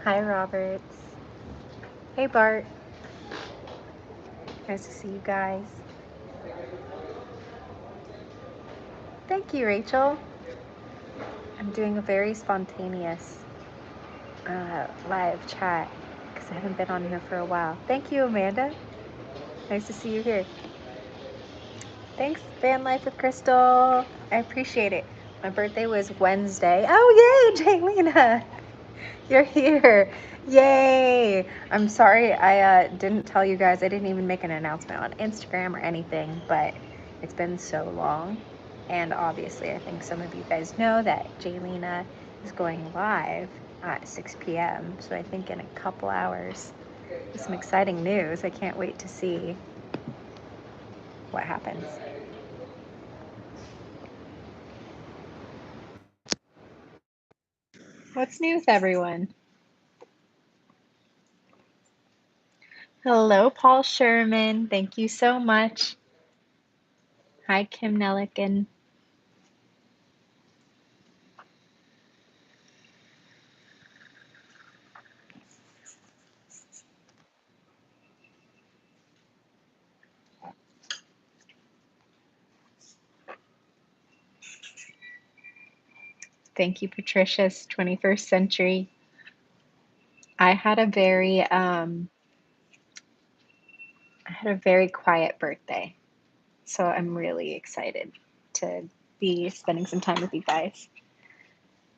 Hi, Roberts. Hey, Bart. Nice to see you guys. Thank you, Rachel. I'm doing a very spontaneous live chat because I haven't been on here for a while. Thank you, Amanda. Nice to see you here. Thanks, Van Life with Crystal. I appreciate it. My birthday was Wednesday. Oh, yay, Jaylena. You're here. Yay. I'm sorry I didn't tell you guys. I didn't even make an announcement on Instagram or anything, but it's been so long. And obviously, I think some of you guys know that Jaylena is going live at 6 p.m. So I think in a couple hours, there's some exciting news. I can't wait to see what happens. What's new with everyone? Hello, Paul Sherman. Thank you so much. Hi, Kim Nelliken. Thank you, Patricia's 21st Century. I had a very quiet birthday, so I'm really excited to be spending some time with you guys.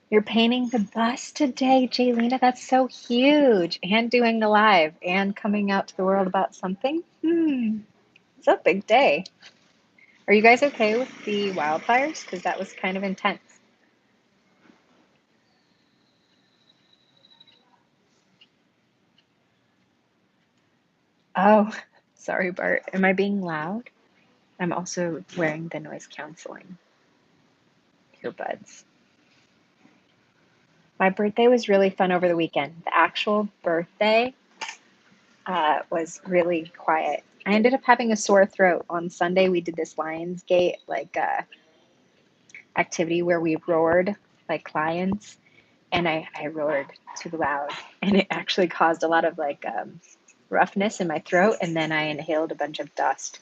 You're painting the bus today, Jaylena. That's so huge. And doing the live and coming out to the world about something. It's a big day. Are you guys okay with the wildfires? Because that was kind of intense. Oh, sorry, Bart. Am I being loud? I'm also wearing the noise canceling earbuds. My birthday was really fun over the weekend. The actual birthday was really quiet. I ended up having a sore throat on Sunday. We did this Lionsgate activity where we roared like lions, and I roared too loud, and it actually caused a lot of roughness in my throat, and then I inhaled a bunch of dust,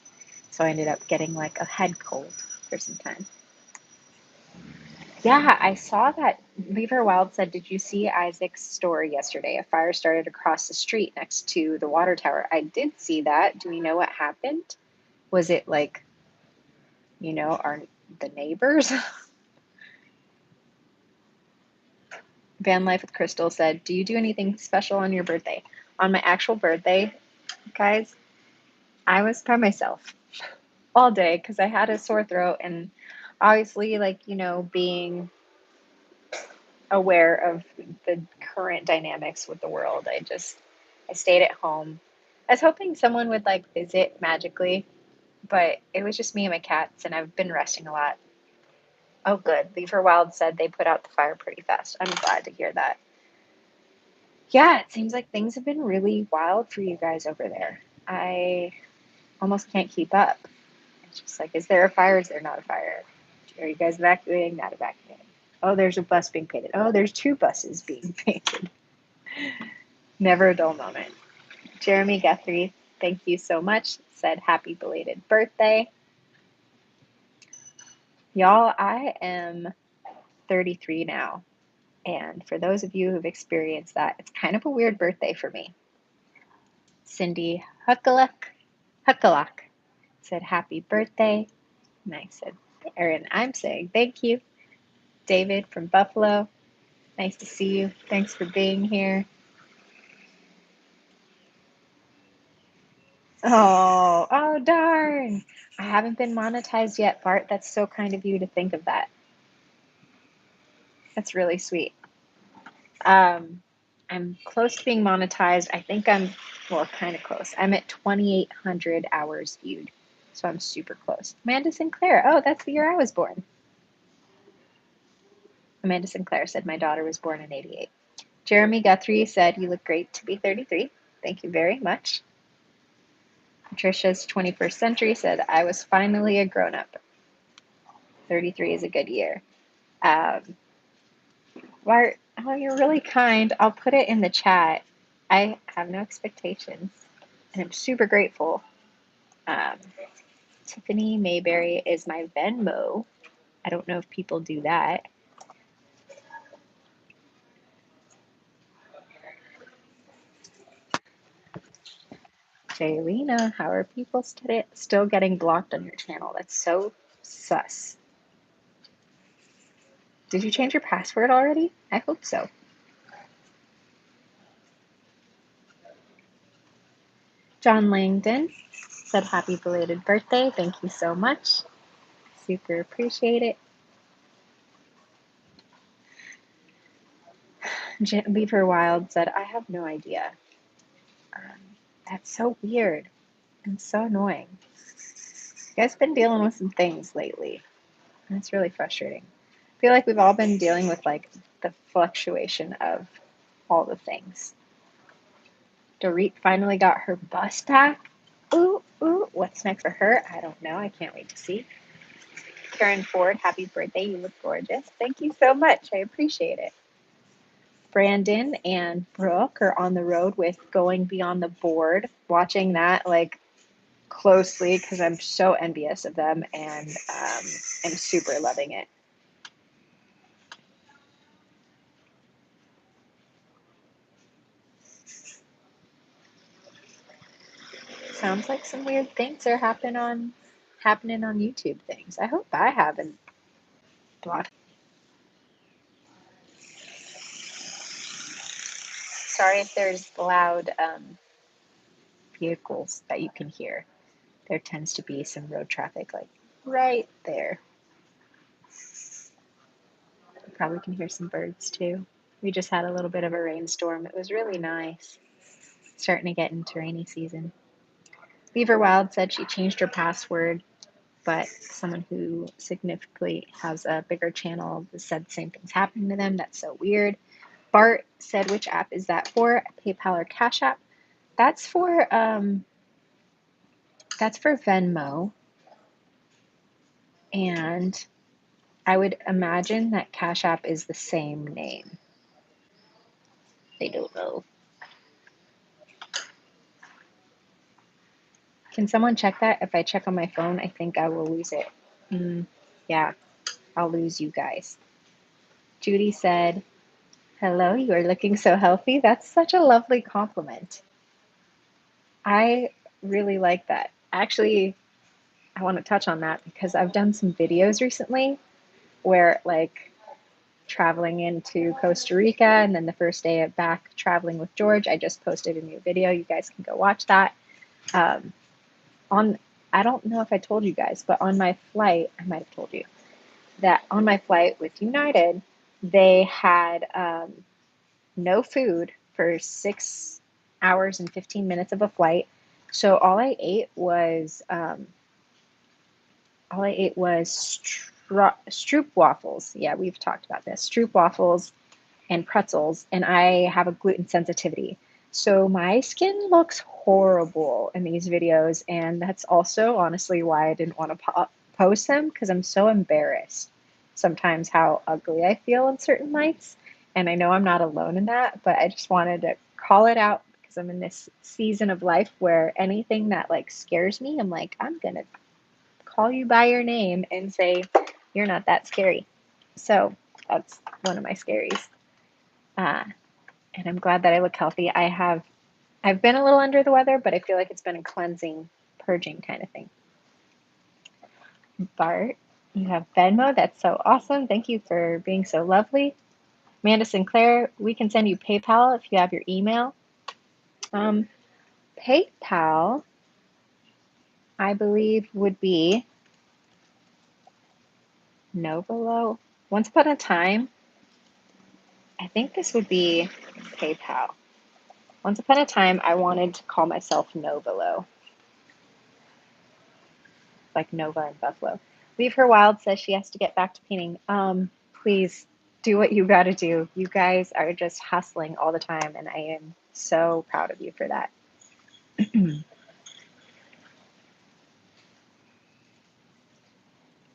so I ended up getting like a head cold for some time. Yeah, I saw that. Lever Wild said, "Did you see Isaac's story yesterday? A fire started across the street next to the water tower." I did see that. Do we know what happened? Was it like, our the neighbors? Van Life with Crystal said, "Do you do anything special on your birthday?" On my actual birthday, guys, I was by myself all day because I had a sore throat, and obviously, being aware of the current dynamics with the world, I stayed at home. I was hoping someone would visit magically, but it was just me and my cats, and I've been resting a lot. Oh, good. Lever Wild said they put out the fire pretty fast. I'm glad to hear that. Yeah, it seems like things have been really wild for you guys over there. I almost can't keep up. It's just like, is there a fire? Is there not a fire? Are you guys evacuating? Not evacuating? Oh, there's a bus being painted. Oh, there's two buses being painted. Never a dull moment. Jeremy Guthrie, thank you so much. Said happy belated birthday. Y'all, I am 33 now. And for those of you who've experienced that, it's kind of a weird birthday for me. Cindy Huckaluk said happy birthday. And I said, and I'm saying thank you. David from Buffalo, nice to see you. Thanks for being here. Oh, darn. I haven't been monetized yet, Bart. That's so kind of you to think of that. That's really sweet. I'm close to being monetized. I think well, kind of close. I'm at 2,800 hours viewed. So I'm super close. Amanda Sinclair. Oh, that's the year I was born. Amanda Sinclair said my daughter was born in 88. Jeremy Guthrie said you look great to be 33. Thank you very much. Patricia's 21st Century said I was finally a grown-up. 33 is a good year. Bart, Oh, you're really kind. I'll put it in the chat. I have no expectations, and I'm super grateful. Um, Tiffany Mayberry is my Venmo. I don't know if people do that. Jaylena, how are people still getting blocked on your channel? That's so sus. Did you change your password already? I hope so. John Langdon said happy belated birthday. Thank you so much. Super appreciate it. Beaver Wild said, I have no idea. That's so weird and so annoying. You guys been dealing with some things lately, and it's really frustrating. I feel like we've all been dealing with like the fluctuation of all the things. Dorit finally got her bus back. Ooh, ooh, what's next for her? I don't know. I can't wait to see. Karen Ford, happy birthday. You look gorgeous. Thank you so much. I appreciate it. Brandon and Brooke are on the road with Going Beyond the Board, watching that like closely because I'm so envious of them and I'm super loving it. Sounds like some weird things are happening on YouTube things. I hope I haven't blocked. Sorry if there's loud vehicles that you can hear. There tends to be some road traffic like right there. You probably can hear some birds too. We just had a little bit of a rainstorm. It was really nice. Starting to get into rainy season. Beaver Wild said she changed her password, but someone who significantly has a bigger channel said the same thing's happening to them. That's so weird. Bart said, which app is that for? PayPal or Cash App? That's for Venmo. And I would imagine that Cash App is the same name. I don't know. Can someone check that? If I check on my phone, I think I will lose it. Yeah, I'll lose you guys. Judy said, hello, you are looking so healthy. That's such a lovely compliment. I really like that. Actually, I want to touch on that because I've done some videos recently where like traveling into Costa Rica and then the first day back traveling with George, I just posted a new video. You guys can go watch that. I don't know if I told you guys, but on my flight, I might have told you that on my flight with United, they had no food for 6 hours and 15 minutes of a flight. So all I ate was Stroop waffles. Yeah, we've talked about this. Stroop waffles and pretzels, and I have a gluten sensitivity. So my skin looks horrible in these videos, and that's also honestly why I didn't want to post them because I'm so embarrassed sometimes how ugly I feel in certain lights. And I know I'm not alone in that, but I just wanted to call it out because I'm in this season of life where anything that like scares me, I'm like, I'm gonna call you by your name and say, you're not that scary. So that's one of my scaries. And I'm glad that I look healthy. I've been a little under the weather, but I feel like it's been a cleansing, purging kind of thing. Bart, you have Venmo. That's so awesome. Thank you for being so lovely. Amanda Sinclair, we can send you PayPal if you have your email. PayPal, I believe, would be Novelo. Once upon a time, I think this would be PayPal. Once upon a time, I wanted to call myself Novelo, like Nova and Buffalo. Leave Her Wild says she has to get back to painting. Please do what you got to do. You guys are just hustling all the time, and I am so proud of you for that.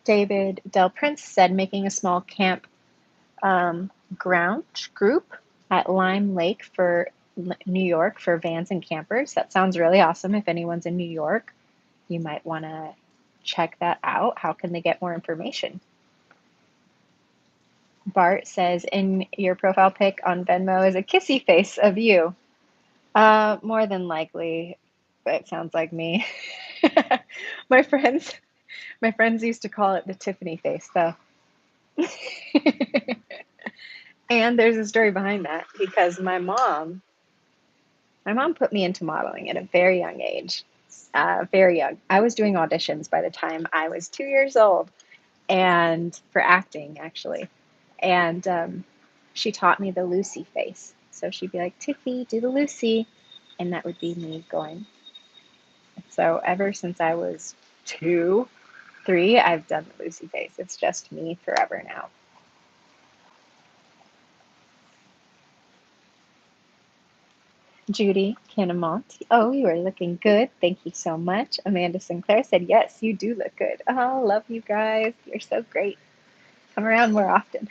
David Del Prince said making a small camp Grouch Group at Lime Lake for New York for vans and campers. That sounds really awesome. If anyone's in New York, you might want to check that out. How can they get more information? Bart says, in your profile pic on Venmo is a kissy face of you. More than likely, it sounds like me. my friends, my friends used to call it the Tiffany face, though. And there's a story behind that because my mom put me into modeling at a very young age. Very young. I was doing auditions by the time I was 2 years old, and for acting actually. And she taught me the Lucy face. So she'd be like, Tiffy, do the Lucy, and that would be me going. So ever since I was 2, 3, I've done the Lucy face. It's just me forever now. Judy Kinamont. Oh, you are looking good. Thank you so much. Amanda Sinclair said, yes, you do look good. Oh, love you guys. You're so great. Come around more often.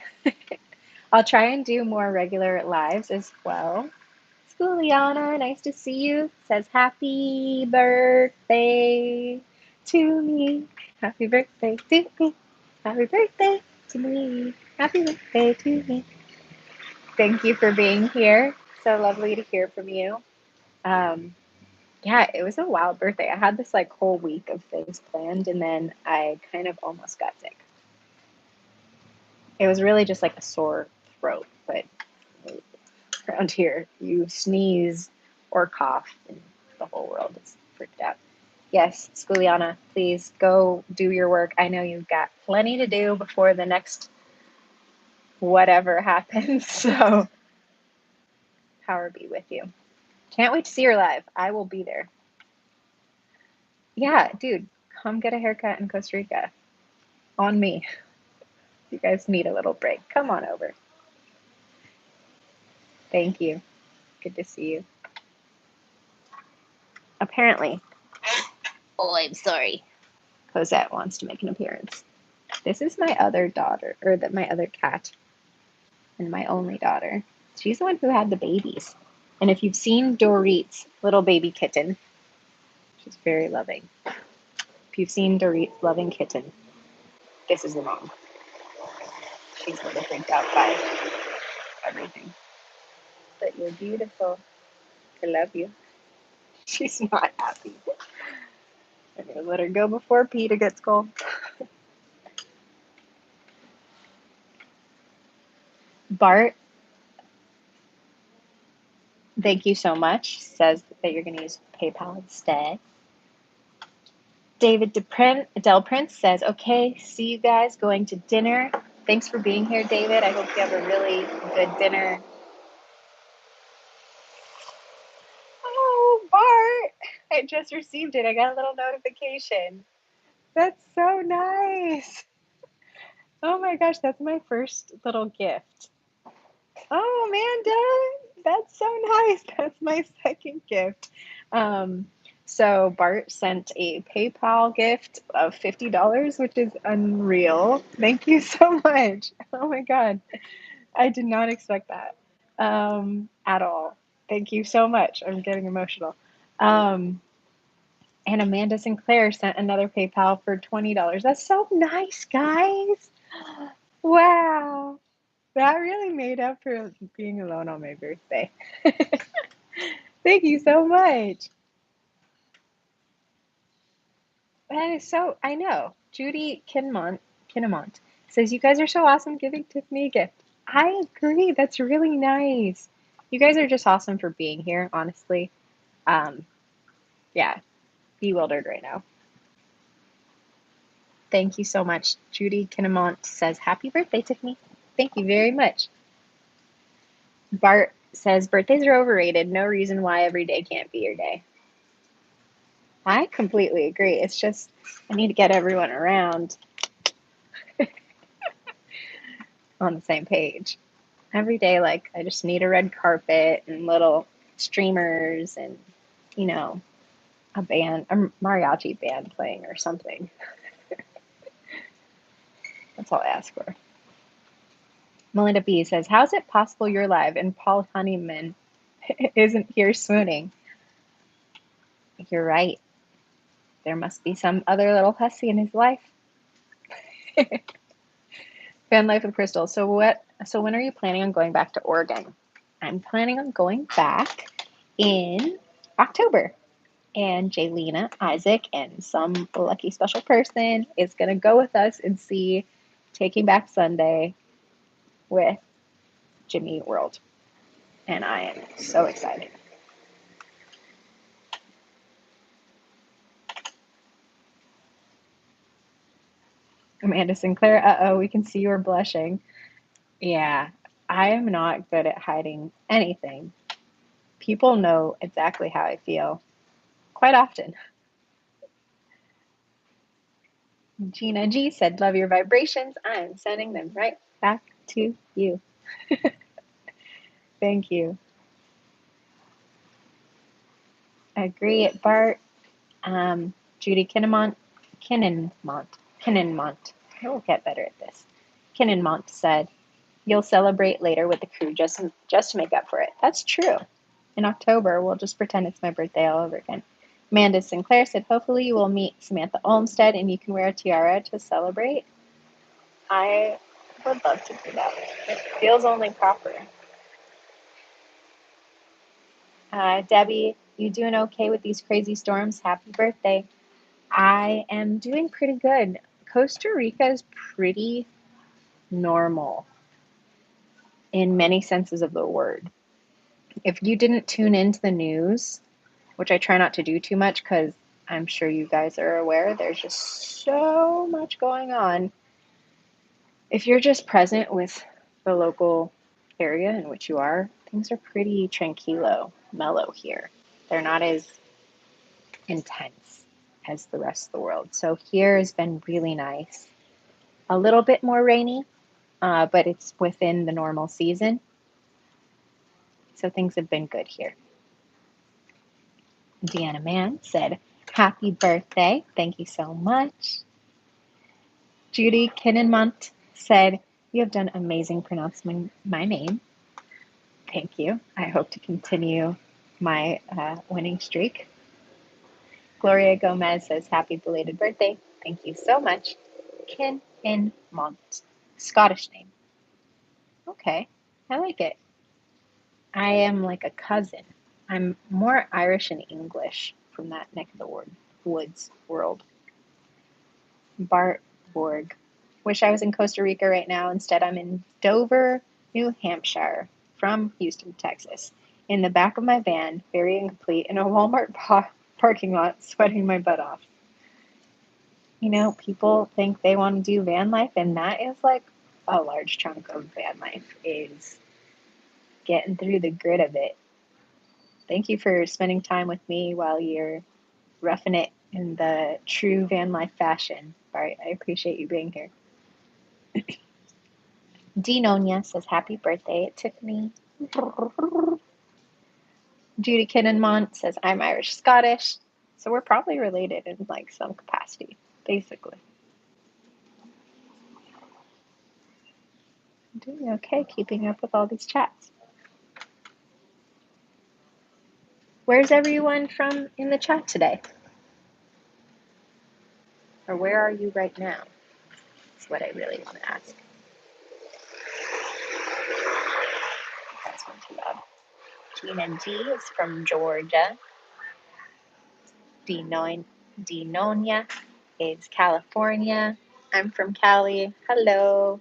I'll try and do more regular lives as well. Schooliana, nice to see you. Says happy birthday to me. Happy birthday to me. Happy birthday to me. Happy birthday to me. Thank you for being here. So lovely to hear from you. Um, yeah, it was a wild birthday. I had this like whole week of things planned, and then I kind of almost got sick. It was really just like a sore throat, but around here, you sneeze or cough, and the whole world is freaked out. Yes, Skuliana, please go do your work. I know you've got plenty to do before the next whatever happens, so power be with you. Can't wait to see her live. I will be there. Yeah, dude, come get a haircut in Costa Rica. On me. You guys need a little break. Come on over. Thank you. Good to see you. Apparently. Oh, I'm sorry. Cosette wants to make an appearance. This is my other daughter, or my other cat, and my only daughter. She's the one who had the babies. And if you've seen Dorit's little baby kitten, she's very loving. If you've seen Dorit's loving kitten, this is the mom. She's a little freaked out by everything. But you're beautiful. I love you. She's not happy. I'm gonna let her go before PETA gets cold. Bart, thank you so much. Says that you're gonna use PayPal instead. David Del Prince says, okay, see you guys going to dinner. Thanks for being here, David. I hope you have a really good dinner. Oh, Bart, I just received it. I got a little notification. That's so nice. Oh my gosh, that's my first little gift. Oh, Amanda, that's so nice. That's my second gift. Um, so Bart sent a PayPal gift of $50, which is unreal. Thank you so much. Oh my God. I did not expect that at all. Thank you so much. I'm getting emotional. Um, and Amanda Sinclair sent another PayPal for $20. That's so nice, guys. Wow. That really made up for being alone on my birthday. Thank you so much. That is so, I know. Judy Kinamont says, you guys are so awesome giving Tiffany a gift. I agree. That's really nice. You guys are just awesome for being here, honestly. Yeah, bewildered right now. Thank you so much. Judy Kinamont says, happy birthday, Tiffany. Thank you very much. Bart says, birthdays are overrated. No reason why every day can't be your day. I completely agree. It's just, I need to get everyone around on the same page. Every day, like, I just need a red carpet and little streamers and, you know, a band, a mariachi band playing or something. That's all I ask for. Melinda B says, how's it possible you're live and Paul Honeyman isn't here swooning? You're right. There must be some other little hussy in his life. Van Life with Crystal. So when are you planning on going back to Oregon? I'm planning on going back in October. And Jaylena, Isaac, and some lucky special person is going to go with us and see Taking Back Sunday with Jimmy Eat World. And I am so excited. Amanda Sinclair, uh-oh, we can see you are blushing. Yeah, I am not good at hiding anything. People know exactly how I feel quite often. Gina G said, love your vibrations. I am sending them right back to you. Thank you. I agree, Bart. Judy Kinnamont, I will get better at this. Kinnamont said, you'll celebrate later with the crew just to make up for it. That's true. In October, we'll just pretend it's my birthday all over again. Amanda Sinclair said, hopefully you will meet Samantha Olmstead and you can wear a tiara to celebrate. I would love to do that. It feels only proper. Debbie, you doing okay with these crazy storms? Happy birthday. I am doing pretty good. Costa Rica is pretty normal in many senses of the word. If you didn't tune into the news, which I try not to do too much because I'm sure you guys are aware, there's just so much going on. If you're just present with the local area in which you are, things are pretty tranquilo, mellow here. They're not as intense as the rest of the world. So here has been really nice. A little bit more rainy, but it's within the normal season. So things have been good here. Deanna Mann said, happy birthday. Thank you so much. Judy Kinnenmunt said, you have done amazing pronouncing my name. Thank you. I hope to continue my winning streak. Gloria Gomez says, happy belated birthday. Thank you so much. Kinnenmunt. Scottish name. Okay, I like it. I am like a cousin. I'm more Irish and English from that neck of the woods world. Bart Borg. Wish I was in Costa Rica right now. Instead, I'm in Dover, New Hampshire, from Houston, Texas. In the back of my van, very incomplete, in a Walmart parking lot, sweating my butt off. You know, people think they want to do van life, and that is like a large chunk of van life, is getting through the grit of it. Thank you for spending time with me while you're roughing it in the true van life fashion. All right, I appreciate you being here. Dinonia says, happy birthday. It took me. Judy Kinnenmont says, I'm Irish Scottish. So we're probably related in like some capacity, basically. I'm doing okay keeping up with all these chats. Where's everyone from in the chat today? Or where are you right now? That's what I really want to ask. That's one too loud. Gina G is from Georgia. Dinonia is California. I'm from Cali. Hello.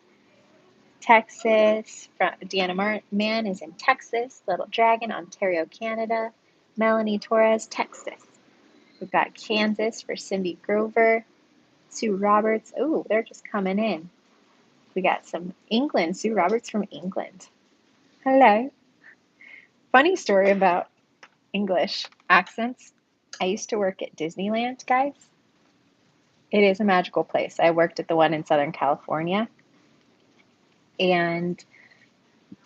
Texas. Deanna Mann is in Texas. Little Dragon, Ontario, Canada. Melanie Torres, Texas. We've got Kansas for Cindy Grover. Sue Roberts. Oh, they're just coming in. We got some England. Sue Roberts from England. Hello. Funny story about English accents. I used to work at Disneyland, guys. It is a magical place. I worked at the one in Southern California. And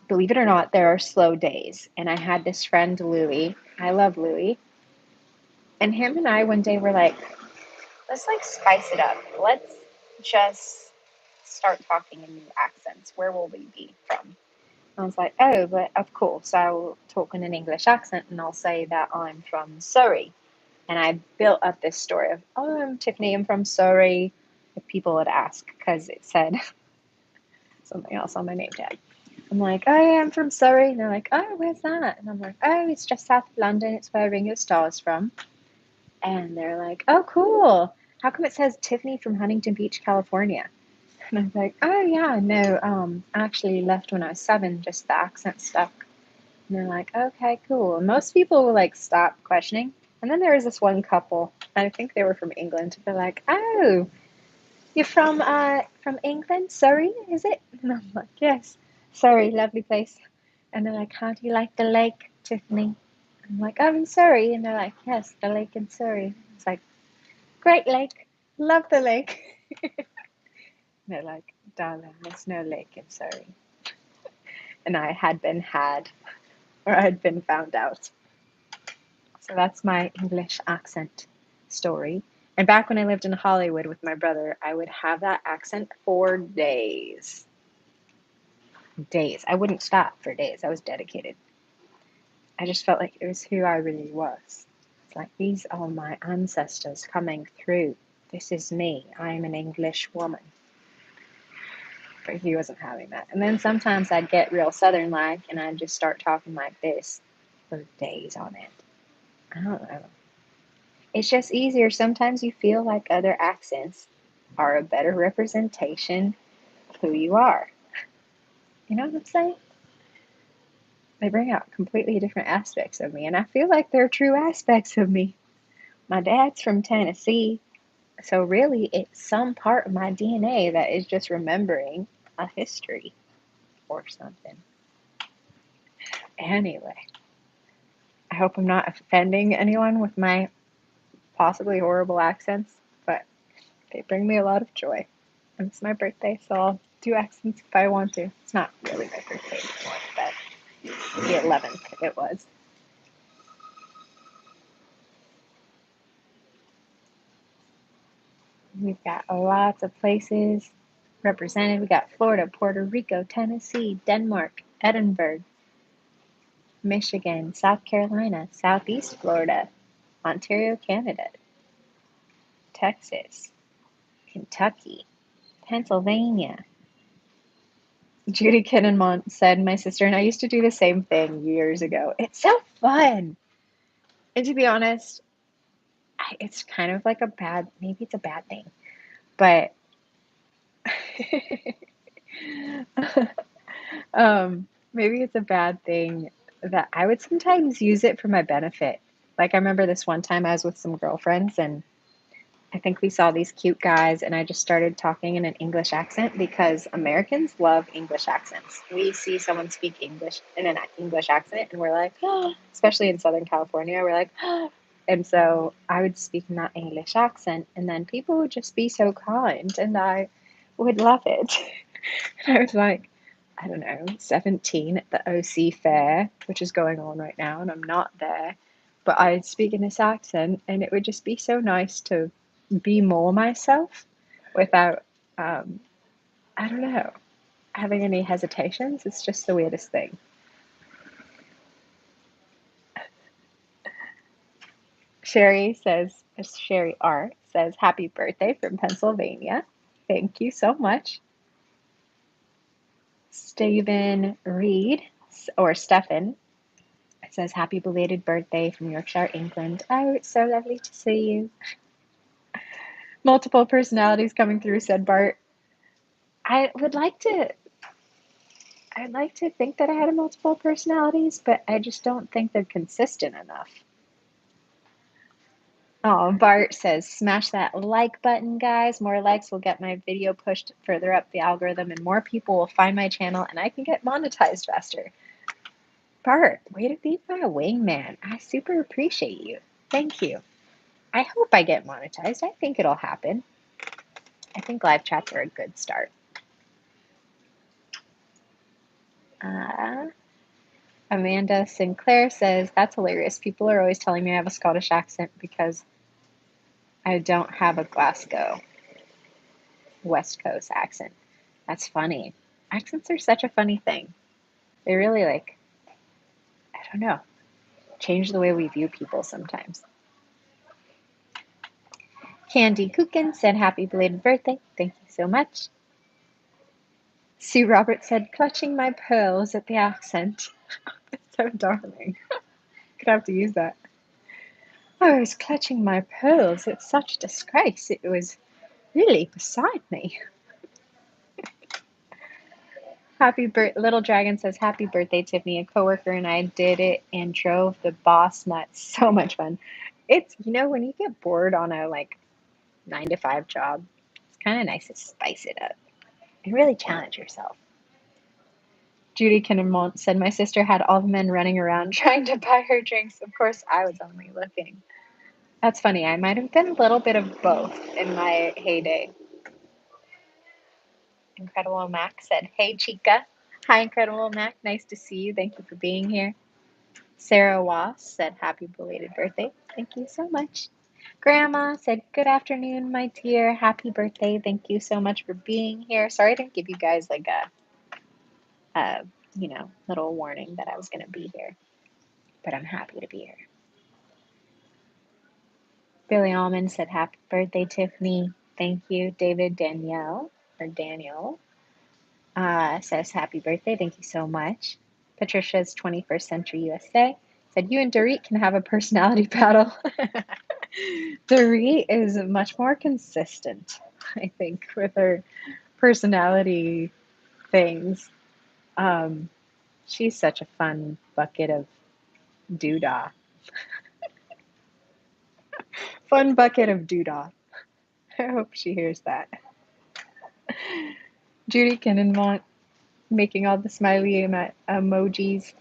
believe it or not, there are slow days. And I had this friend, Louie. I love Louie. And him and I one day were like, let's like spice it up. Let's just start talking in new accents. Where will we be from? I was like, oh, but of course, I'll talk in an English accent and I'll say that I'm from Surrey. And I built up this story of, oh, I'm Tiffany, I'm from Surrey. If people would ask, because it said something else on my name tag. I'm like, oh, yeah, I'm from Surrey. And they're like, oh, where's that? And I'm like, oh, it's just south of London. It's where Ringo Starr's from. And they're like, oh, cool. How come it says Tiffany from Huntington Beach, California? And I was like, oh, yeah, no, I actually left when I was 7, just the accent stuck. And they're like, okay, cool. And most people will like stop questioning. And then there was this one couple, and I think they were from England. They're like, oh, you're from England? Surrey, is it? And I'm like, yes, Surrey, lovely place. And they're like, how do you like the lake, Tiffany? I'm like, I'm in Surrey. And they're like, yes, the lake in Surrey. It's like, great lake, love the lake. And they're like, darling, there's no lake in Surrey. And I had been had, or I had been found out. So that's my English accent story. And back when I lived in Hollywood with my brother, I would have that accent for days. Days. I wouldn't stop for days. I was dedicated. I just felt like it was who I really was. It's like, these are my ancestors coming through. This is me. I am an English woman. But he wasn't having that. And then sometimes I'd get real Southern-like and I'd just start talking like this for days on end. I don't know. It's just easier. Sometimes you feel like other accents are a better representation of who you are. You know what I'm saying? They bring out completely different aspects of me, and I feel like they're true aspects of me. My dad's from Tennessee, so really it's some part of my DNA that is just remembering a history or something. Anyway, I hope I'm not offending anyone with my possibly horrible accents, but they bring me a lot of joy. And it's my birthday, so I'll do accents if I want to. It's not really my birthday anymore, but the 11th it was. We've got lots of places represented. We got Florida, Puerto Rico, Tennessee, Denmark, Edinburgh, Michigan, South Carolina, Southeast Florida, Ontario, Canada, Texas, Kentucky, Pennsylvania. Judy Kinnenmont said, my sister and I used to do the same thing years ago. It's so fun. And to be honest, it's kind of like maybe it's a bad thing, but maybe it's a bad thing that I would sometimes use it for my benefit. Like I remember this one time I was with some girlfriends and I think we saw these cute guys and I just started talking in an English accent because Americans love English accents. We see someone speak English in an English accent and we're like, oh, especially in Southern California, we're like, oh. And so I would speak in that English accent and then people would just be so kind and I would love it. I was like, I don't know, 17 at the OC fair, which is going on right now, and I'm not there. But I'd speak in this accent, and it would just be so nice to be more myself without, I don't know, having any hesitations. It's just the weirdest thing. Sherry R says, happy birthday from Pennsylvania. Thank you so much. Stephen Reed, or Stefan, says, happy belated birthday from Yorkshire, England. Oh, it's so lovely to see you. Multiple personalities coming through, said Bart. I'd like to think that I had multiple personalities, but I just don't think they're consistent enough. Oh, Bart says, smash that like button, guys. More likes will get my video pushed further up the algorithm and more people will find my channel and I can get monetized faster. Bart, way to be my wingman. I super appreciate you. Thank you. I hope I get monetized. I think it'll happen. I think live chats are a good start. Amanda Sinclair says, that's hilarious. People are always telling me I have a Scottish accent because I don't have a Glasgow West Coast accent. That's funny. Accents are such a funny thing. They really like, I don't know, change the way we view people sometimes. Candy Cookin said happy belated birthday. Thank you so much. Sue Roberts said clutching my pearls at the accent. It's so darling. Could have to use that. I was clutching my pearls. It's such a disgrace. It was really beside me. Little Dragon says happy birthday, Tiffany. A coworker and I did it and drove the boss nuts. So much fun. It's when you get bored on a 9 to 5 job, it's kind of nice to spice it up and really challenge yourself. Judy Kinnemont said my sister had all the men running around trying to buy her drinks. Of course, I was only looking. That's funny. I might have been a little bit of both in my heyday. Incredible Mac said, hey, Chica. Hi, Incredible Mac. Nice to see you. Thank you for being here. Sarah Wass said, happy belated birthday. Thank you so much. Grandma said, good afternoon, my dear. Happy birthday. Thank you so much for being here. Sorry I didn't give you guys like a little warning that I was going to be here, but I'm happy to be here. Billy Almond said, happy birthday, Tiffany. Thank you. Daniel says, happy birthday. Thank you so much. Patricia's 21st Century USA said, you and Dorit can have a personality battle. Dorit is much more consistent, I think, with her personality things. She's such a fun bucket of doodah. Fun bucket of doodah. I hope she hears that. Judy Kinnemont making all the smiley emojis.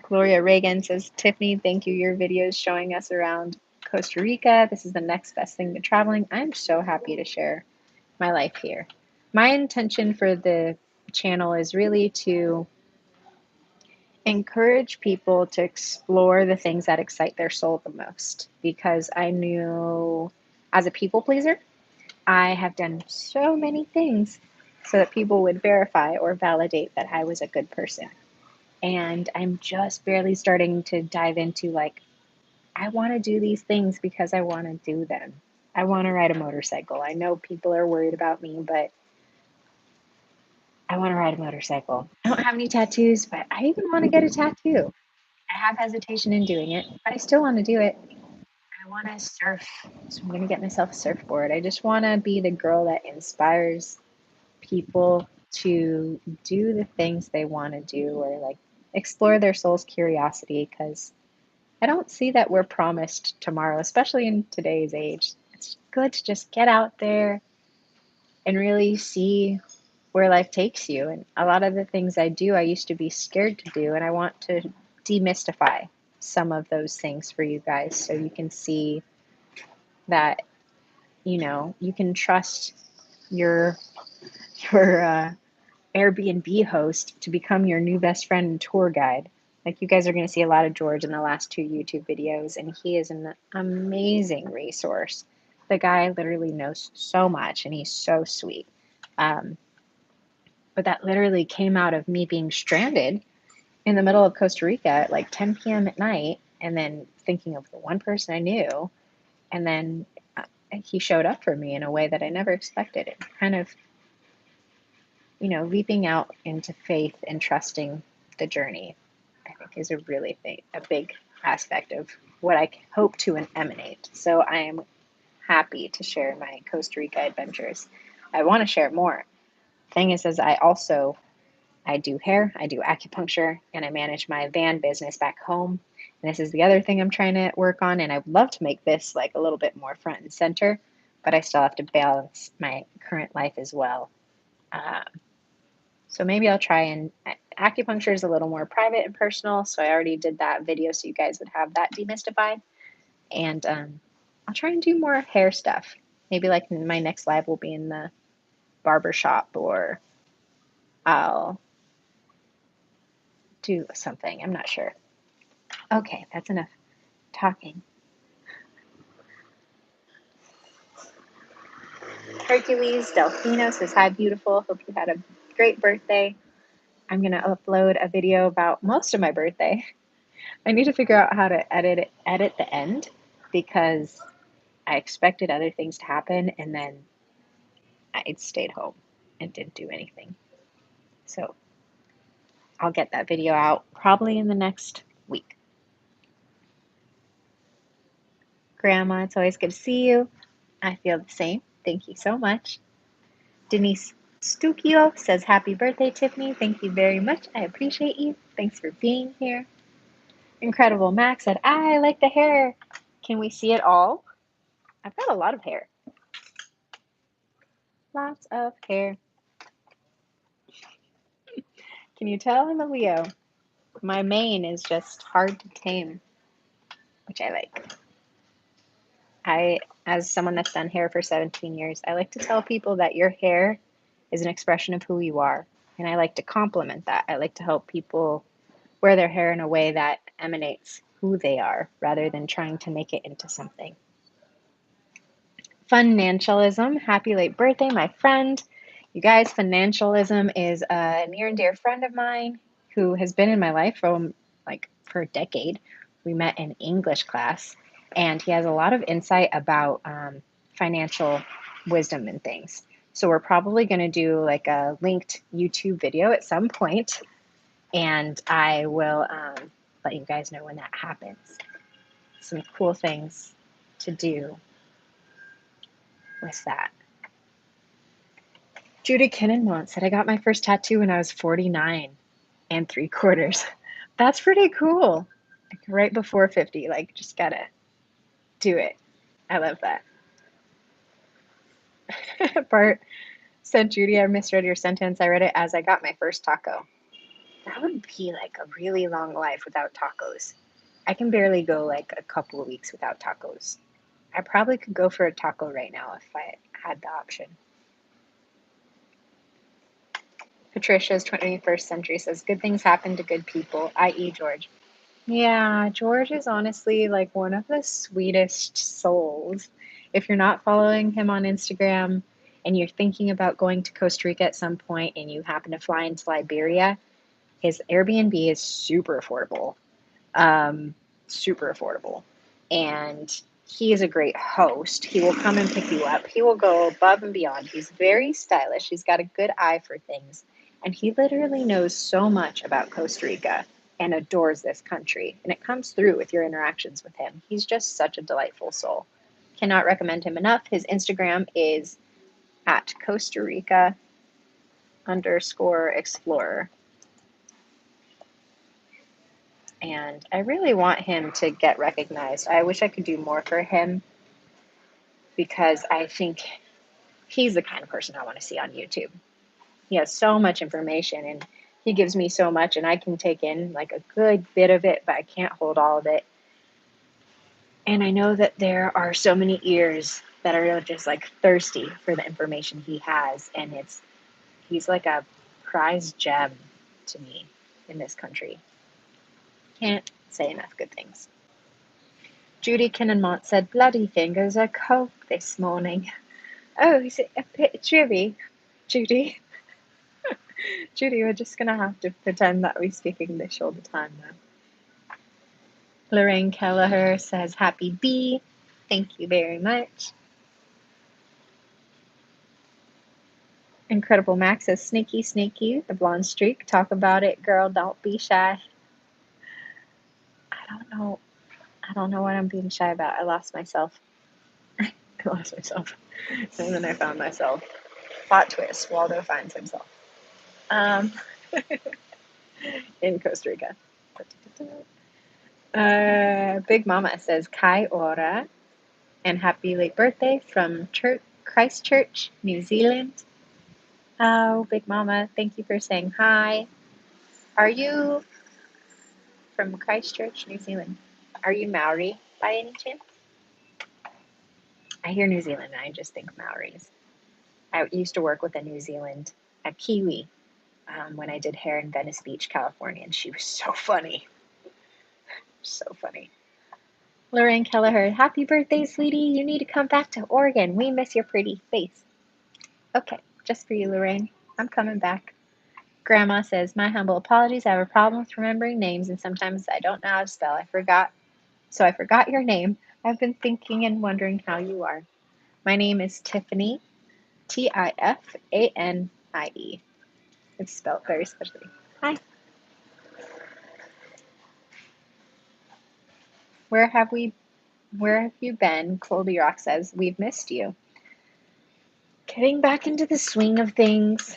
Gloria Reagan says, Tiffany, thank you. Your videos showing us around Costa Rica. This is the next best thing to traveling. I'm so happy to share my life here. My intention for the channel is really to encourage people to explore the things that excite their soul the most, because I knew as a people pleaser, I have done so many things so that people would verify or validate that I was a good person. And I'm just barely starting to dive into I want to do these things because I want to do them. I want to ride a motorcycle. I know people are worried about me, but I want to ride a motorcycle. I don't have any tattoos, but I even want to get a tattoo. I have hesitation in doing it, but I still want to do it. I want to surf, so I'm going to get myself a surfboard. I just want to be the girl that inspires people to do the things they want to do, or explore their soul's curiosity, because I don't see that we're promised tomorrow, especially in today's age. It's good to just get out there and really see where life takes you. And a lot of the things I do, I used to be scared to do, and I want to demystify some of those things for you guys so you can see that, you can trust your Airbnb host to become your new best friend and tour guide. Like, you guys are going to see a lot of George in the last 2 YouTube videos, and he is an amazing resource. The guy literally knows so much, and he's so sweet. But that literally came out of me being stranded in the middle of Costa Rica at 10 p.m. at night, and then thinking of the one person I knew, and then he showed up for me in a way that I never expected. It kind of, leaping out into faith and trusting the journey, I think, is a big aspect of what I hope to emanate. So I am happy to share my Costa Rica adventures. I want to share more. Thing is, I do hair, I do acupuncture, and I manage my van business back home. And this is the other thing I'm trying to work on, and I would love to make this a little bit more front and center, but I still have to balance my current life as well. So maybe I'll try, and acupuncture is a little more private and personal, so I already did that video so you guys would have that demystified. And I'll try and do more hair stuff. Maybe my next live will be in the barber shop, or I'll do something. I'm not sure. Okay, that's enough talking. Hercules Delfino says, hi, beautiful. Hope you had a great birthday. I'm going to upload a video about most of my birthday. I need to figure out how to edit the end because I expected other things to happen and then I stayed home and didn't do anything. So I'll get that video out probably in the next week. Grandma, it's always good to see you. I feel the same. Thank you so much. Denise Stukio says, happy birthday, Tiffany. Thank you very much. I appreciate you. Thanks for being here. Incredible Max said, I like the hair. Can we see it all? I've got a lot of hair. Lots of hair. Can you tell I'm a Leo? My mane is just hard to tame, which I like. As someone that's done hair for 17 years, I like to tell people that your hair is an expression of who you are. And I like to compliment that. I like to help people wear their hair in a way that emanates who they are rather than trying to make it into something. Financialism, happy late birthday, my friend. You guys, financialism is a near and dear friend of mine who has been in my life for a decade. We met in English class, and he has a lot of insight about financial wisdom and things. So we're probably going to do like a linked YouTube video at some point, and I will let you guys know when that happens. Some cool things to do with that. Judy Kinnenmont said, I got my first tattoo when I was 49 and 3/4. That's pretty cool. Like right before 50, like just gotta do it. I love that. Bart said, Judy, I misread your sentence. I read it as I got my first taco. That would be like a really long life without tacos. I can barely go like a couple of weeks without tacos. I probably could go for a taco right now if I had the option. Patricia's 21st Century says, good things happen to good people, i.e. George. Yeah, George is honestly like one of the sweetest souls. If you're not following him on Instagram and you're thinking about going to Costa Rica at some point and you happen to fly into Liberia, his Airbnb is super affordable. Super affordable. And he is a great host. He will come and pick you up. He will go above and beyond. He's very stylish. He's got a good eye for things. And he literally knows so much about Costa Rica and adores this country. And it comes through with your interactions with him. He's just such a delightful soul. Cannot recommend him enough. His Instagram is at Costa Rica _explorer. And I really want him to get recognized. I wish I could do more for him because I think he's the kind of person I want to see on YouTube. He has so much information and he gives me so much, and I can take in like a good bit of it, but I can't hold all of it. And I know that there are so many ears that are just like thirsty for the information he has, and he's like a prized gem to me in this country. Can't say enough good things. Judy Kinnenmont said, bloody fingers are cold this morning. Oh, is it a picture of me, Judy? Judy, we're just going to have to pretend that we speak English all the time now. Lorraine Kelleher says, happy bee. Thank you very much. Incredible Max says, sneaky, sneaky, the blonde streak. Talk about it, girl. Don't be shy. I don't know what I'm being shy about. I lost myself. And then I found myself. Plot twist, Waldo finds himself. In Costa Rica. Big Mama says, Kai Ora, and happy late birthday from Christchurch, New Zealand. Oh, Big Mama, thank you for saying hi. Are you from Christchurch, New Zealand? Are you Maori by any chance? I hear New Zealand and I just think Maoris. I used to work with a Kiwi, when I did hair in Venice Beach, California, and she was so funny. So funny. Lorraine Kelleher, happy birthday, sweetie. You need to come back to Oregon. We miss your pretty face. Okay, just for you, Lorraine. I'm coming back. Grandma says, my humble apologies. I have a problem with remembering names, and sometimes I don't know how to spell. I forgot your name. I've been thinking and wondering how you are. My name is Tiffany, Tifanie. It's spelled very specially. Hi. Where have we where have you been? Colby Rock says, we've missed you. Getting back into the swing of things.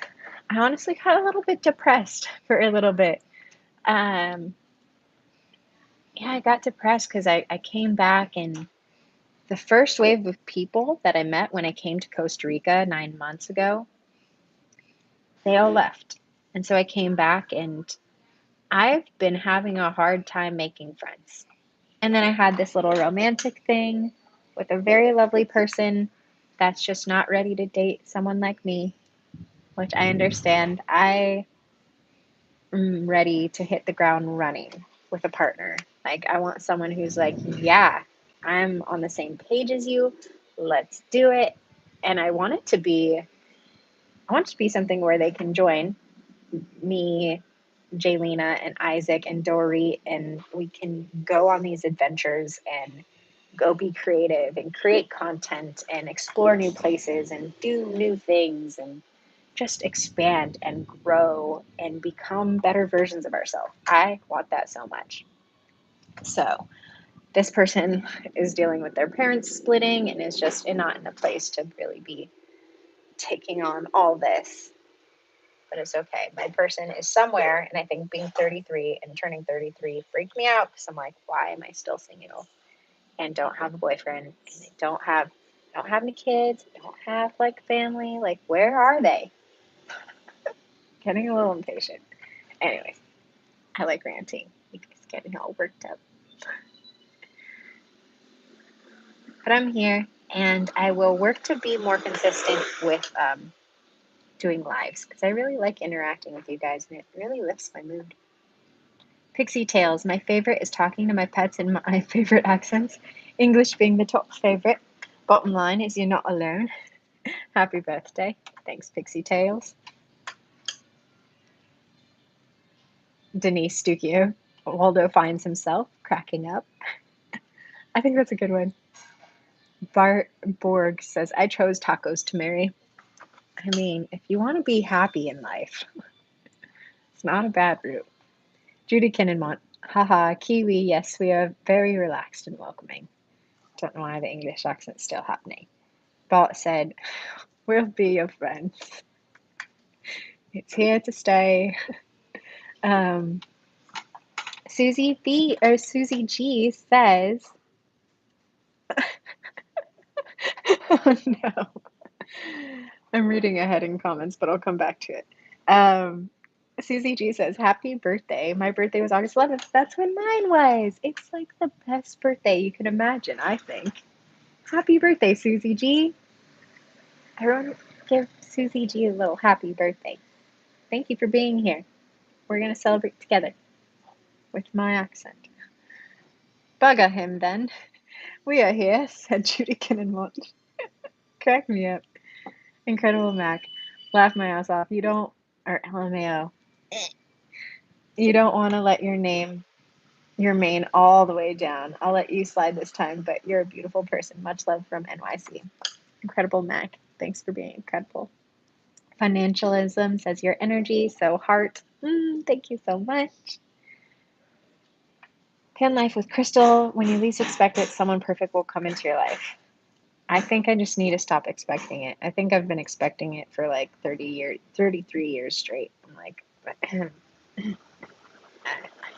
I honestly got a little bit depressed for a little bit. Um, yeah, I got depressed because I came back, and the first wave of people that I met when I came to Costa Rica 9 months ago, they all left. And so I came back, and I've been having a hard time making friends. And then I had this little romantic thing with a very lovely person that's just not ready to date someone like me, which I understand. I am ready to hit the ground running with a partner. Like, I want someone who's like, yeah, I'm on the same page as you. Let's do it. And I want it to be something where they can join me, Jaylena, and Isaac, and Dory, and we can go on these adventures and go be creative and create content and explore new places and do new things and just expand and grow and become better versions of ourselves. I want that so much. So, this person is dealing with their parents splitting and is just not in a place to really be taking on all this. But it's okay. My person is somewhere, and I think being 33 and turning 33 freaked me out because I'm like, why am I still single and don't have a boyfriend and I don't have any kids, don't have like family? Like, where are they? Getting a little impatient. Anyways, I like ranting. You guys getting all worked up. But I'm here, and I will work to be more consistent with doing lives because I really like interacting with you guys, and it really lifts my mood. Pixie Tales. My favorite is talking to my pets in my favorite accents, English being the top favorite. Bottom line is you're not alone. Happy birthday. Thanks, Pixie Tales. Denise Stukio. Waldo finds himself cracking up. I think that's a good one. Bart Borg says, I chose tacos to marry. I mean, if you want to be happy in life, it's not a bad route. Judy Kinnenmont. Haha, Kiwi, yes, we are very relaxed and welcoming. Don't know why the English accent's still happening. Bart said, we'll be your friends. It's here to stay. Um, Susie G says, oh no. I'm reading ahead in comments, but I'll come back to it. Susie G says, happy birthday. My birthday was August 11th. That's when mine was. It's like the best birthday you can imagine, I think. Happy birthday, Susie G. Everyone give Susie G a little happy birthday. Thank you for being here. We're going to celebrate together with my accent. Bugger him then. We are here, said Judy Kinnenmont. Crack me up. Incredible Mac. Laugh my ass off. You don't, or LMAO. You don't want to let your mane all the way down. I'll let you slide this time, but you're a beautiful person. Much love from NYC. Incredible Mac. Thanks for being incredible. Financialism says your energy, so heart. Thank you so much. Pan life with Crystal. When you least expect it, someone perfect will come into your life. I think I just need to stop expecting it. I think I've been expecting it for like 33 years straight. I'm like, I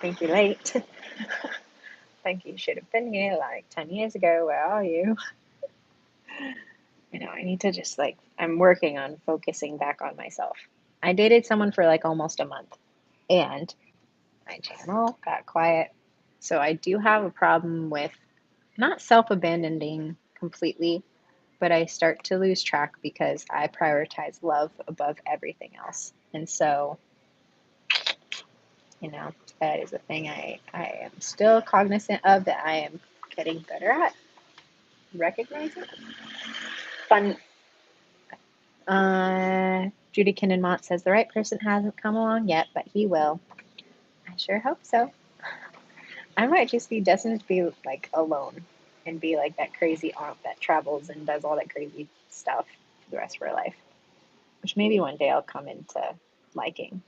think you're late. I think you should have been here like 10 years ago. Where are you? I need to just like, I'm working on focusing back on myself. I dated someone for like almost a month, and my channel got quiet. So I do have a problem with not self-abandoning completely, but I start to lose track because I prioritize love above everything else. And so, that is a thing I am still cognizant of, that I am getting better at recognizing. Fun Judy Kinnan-Mont says the right person hasn't come along yet, but he will. I sure hope so. I might just be destined to be like alone and be like that crazy aunt that travels and does all that crazy stuff for the rest of her life, which maybe one day I'll come into liking.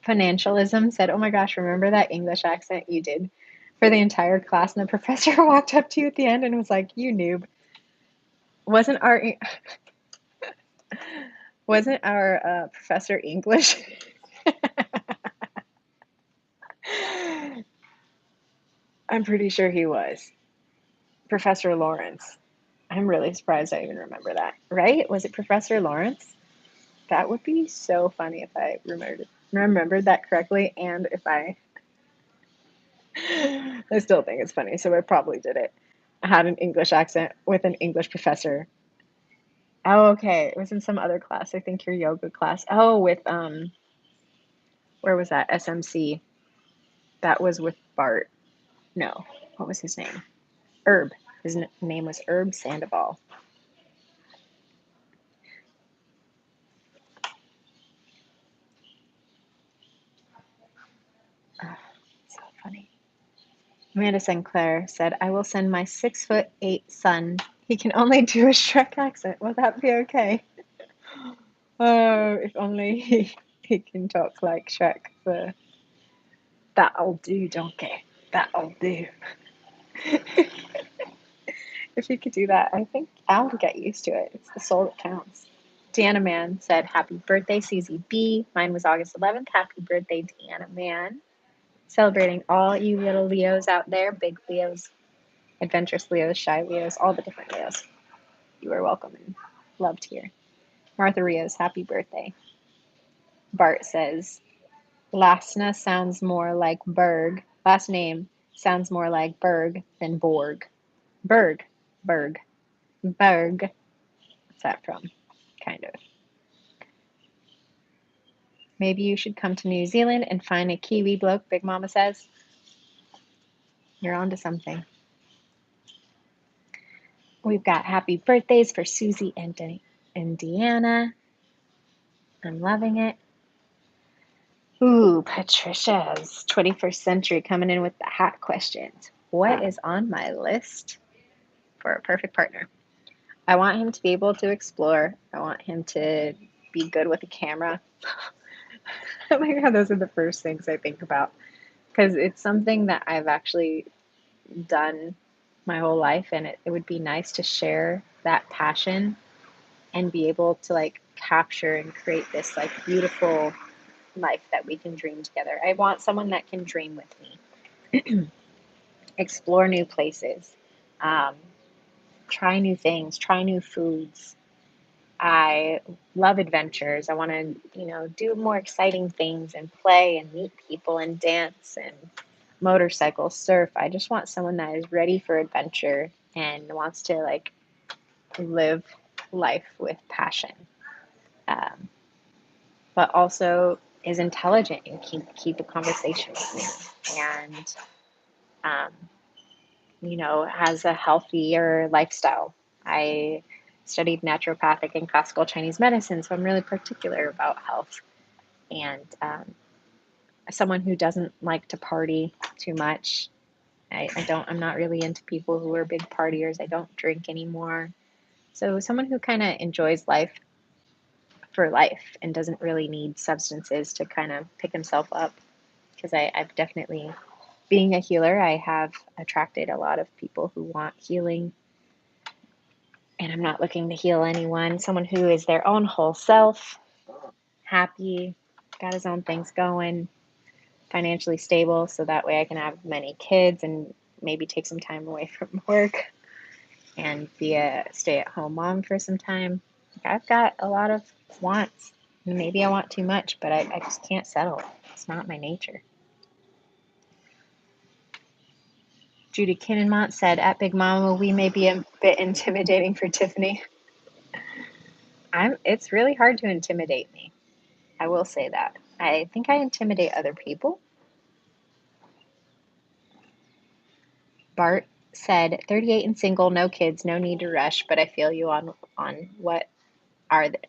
Financialism said, "Oh my gosh, remember that English accent you did for the entire class?" And the professor walked up to you at the end and was like, "You noob." Wasn't our wasn't our professor English? I'm pretty sure he was. Professor Lawrence. I'm really surprised I even remember that. Right? Was it Professor Lawrence? That would be so funny if I remembered that correctly, and if I still think it's funny, so I probably did it. I had an English accent with an English professor. Oh, okay. It was in some other class. I think your yoga class. Oh, with where was that? SMC. That was with Bart. No, what was his name? Herb. His name was Herb Sandoval. Oh, so funny. Amanda Sinclair said, "I will send my 6'8" son. He can only do a Shrek accent. Will that be okay?" Oh, if only he can talk like Shrek. For that'll do, donkey. That'll do. If you could do that, I think I would get used to it. It's the soul that counts. Deanna Mann said, "Happy birthday, Susie B. Mine was August 11th. Happy birthday, Deanna Mann. Celebrating all you little Leos out there, big Leos, adventurous Leos, shy Leos, all the different Leos. You are welcome and loved here." Martha Rios, happy birthday. Bart says, "Lasna sounds more like Berg. Last name sounds more like Berg than Borg." Berg. Berg. Berg. What's that from? Kind of. "Maybe you should come to New Zealand and find a Kiwi bloke," Big Mama says. You're on to something. We've got happy birthdays for Susie and Deanna. I'm loving it. Ooh, Patricia's 21st century coming in with the hot questions. What is on my list for a perfect partner? I want him to be able to explore. I want him to be good with a camera. I like how those are the first things I think about, because it's something that I've actually done my whole life, and it would be nice to share that passion and be able to like capture and create this like beautiful life that we can dream together. I want someone that can dream with me, explore new places, um, try new things, try new foods. I love adventures. I want to, do more exciting things and play and meet people and dance and motorcycle, surf. I just want someone that is ready for adventure and wants to like live life with passion, um, but also is intelligent and keep a conversation with me, and um, has a healthier lifestyle. I studied naturopathic and classical Chinese medicine, so I'm really particular about health, and someone who doesn't like to party too much. I'm not really into people who are big partiers. I don't drink anymore. So someone who kind of enjoys life for life and doesn't really need substances to kind of pick himself up. Because I've definitely, being a healer, I have attracted a lot of people who want healing. And I'm not looking to heal anyone. Someone who is their own whole self, happy, got his own things going, financially stable, so that way I can have many kids and maybe take some time away from work and be a stay-at-home mom for some time. I've got a lot of wants. Maybe I want too much, but I just can't settle. It's not my nature. Judy Kinnenmont said, "At Big Mama, we may be a bit intimidating for Tiffany." It's really hard to intimidate me. I will say that. I think I intimidate other people. Bart said, 38 and single, no kids, no need to rush, but I feel you on what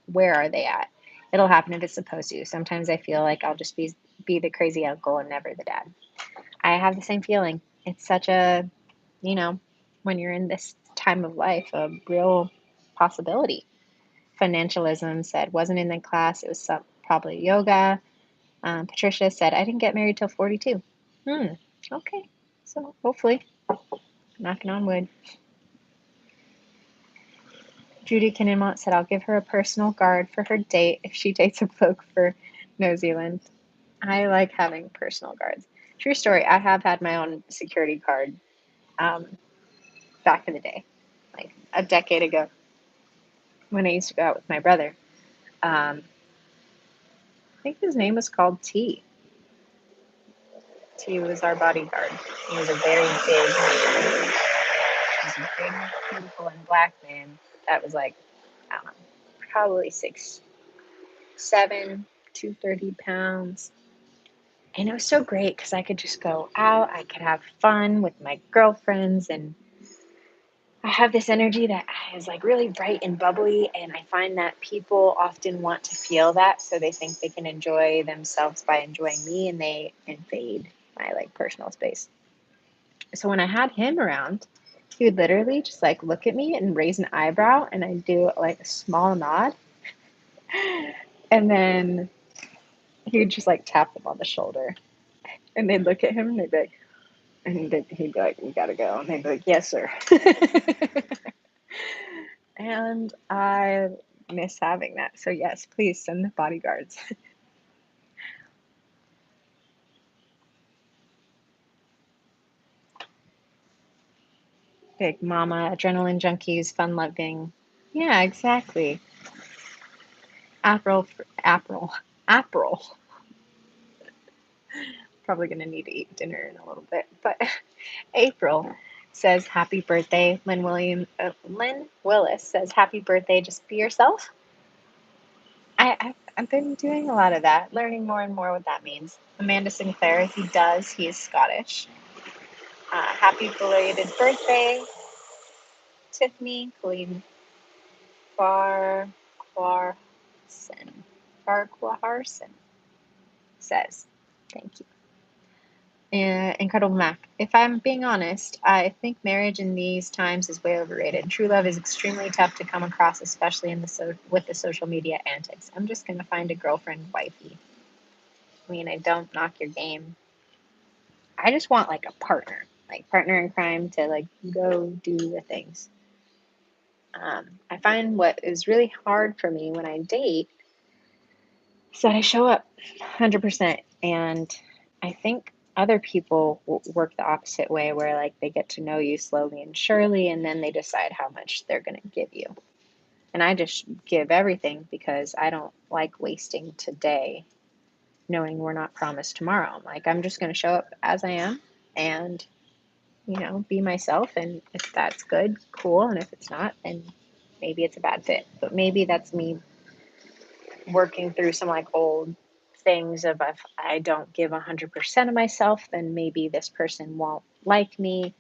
where are they at? It'll happen if it's supposed to. Sometimes I feel like I'll just be the crazy uncle and never the dad. I have the same feeling. It's such a, you know, when you're in this time of life, a real possibility. Financialism said wasn't in the class. It was probably yoga. Patricia said I didn't get married till 42. Okay. So hopefully, knocking on wood. Judy Kinnemont said I'll give her a personal guard for her date if she dates a bloke for New Zealand. I like having personal guards. True story. I have had my own security guard um, back in the day, like a decade ago, when I used to go out with my brother. I think his name was called T. T was our bodyguard. He was a very big man. He was a big, beautiful, and black man that was like, I don't know, probably 6'7", 230 pounds. And it was so great because I could just go out, I could have fun with my girlfriends, and I have this energy that is like really bright and bubbly, and I find that people often want to feel that, so they think they can enjoy themselves by enjoying me, and they invade my like personal space. So when I had him around, he would literally just like look at me and raise an eyebrow, and I'd do like a small nod, and then he would just like tap them on the shoulder, and they'd look at him and they'd be like, and he'd be like, "We gotta go," and they'd be like, "Yes, sir." And I miss having that. So yes, please send the bodyguards. Big mama, adrenaline junkies, fun loving. Yeah, exactly. April. Probably gonna need to eat dinner in a little bit. But April says happy birthday. Lynn Willis says happy birthday. Just be yourself. I've been doing a lot of that, learning more and more what that means. Amanda Sinclair, he does. He is Scottish. Happy belated birthday, Tiffany Colleen Farquharson. Farquharson says, thank you. Incredible Mac. If I'm being honest, I think marriage in these times is way overrated. True love is extremely tough to come across, especially with the social media antics. I'm just gonna find a girlfriend, wifey. I mean, I don't knock your game. I just want like a partner, like partner in crime to like go do the things. I find what is really hard for me when I date is that I show up 100%, and I think other people work the opposite way, where like they get to know you slowly and surely, and then they decide how much they're going to give you. And I just give everything because I don't like wasting today knowing we're not promised tomorrow. I'm like, I'm just going to show up as I am and, be myself. And if that's good, cool. And if it's not, then maybe it's a bad fit. But maybe that's me working through some like old things of, if I don't give 100% of myself, then maybe this person won't like me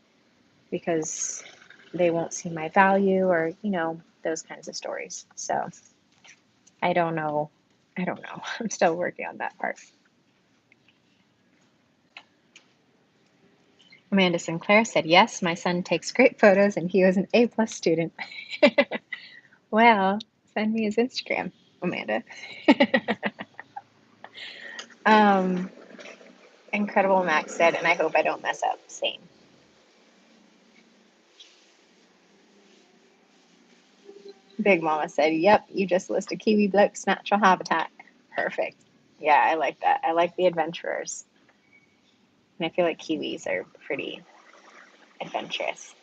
because they won't see my value, or those kinds of stories. So I don't know. I'm still working on that part. Amanda Sinclair said, yes, my son takes great photos and he was an A+ student. Well, send me his Instagram, Amanda. um, Incredible Max said, and I hope I don't mess up. Same. Big Mama said, yep, you just list a Kiwi bloke's natural habitat. Perfect. Yeah, I like that. I like the adventurers. And I feel like Kiwis are pretty adventurous.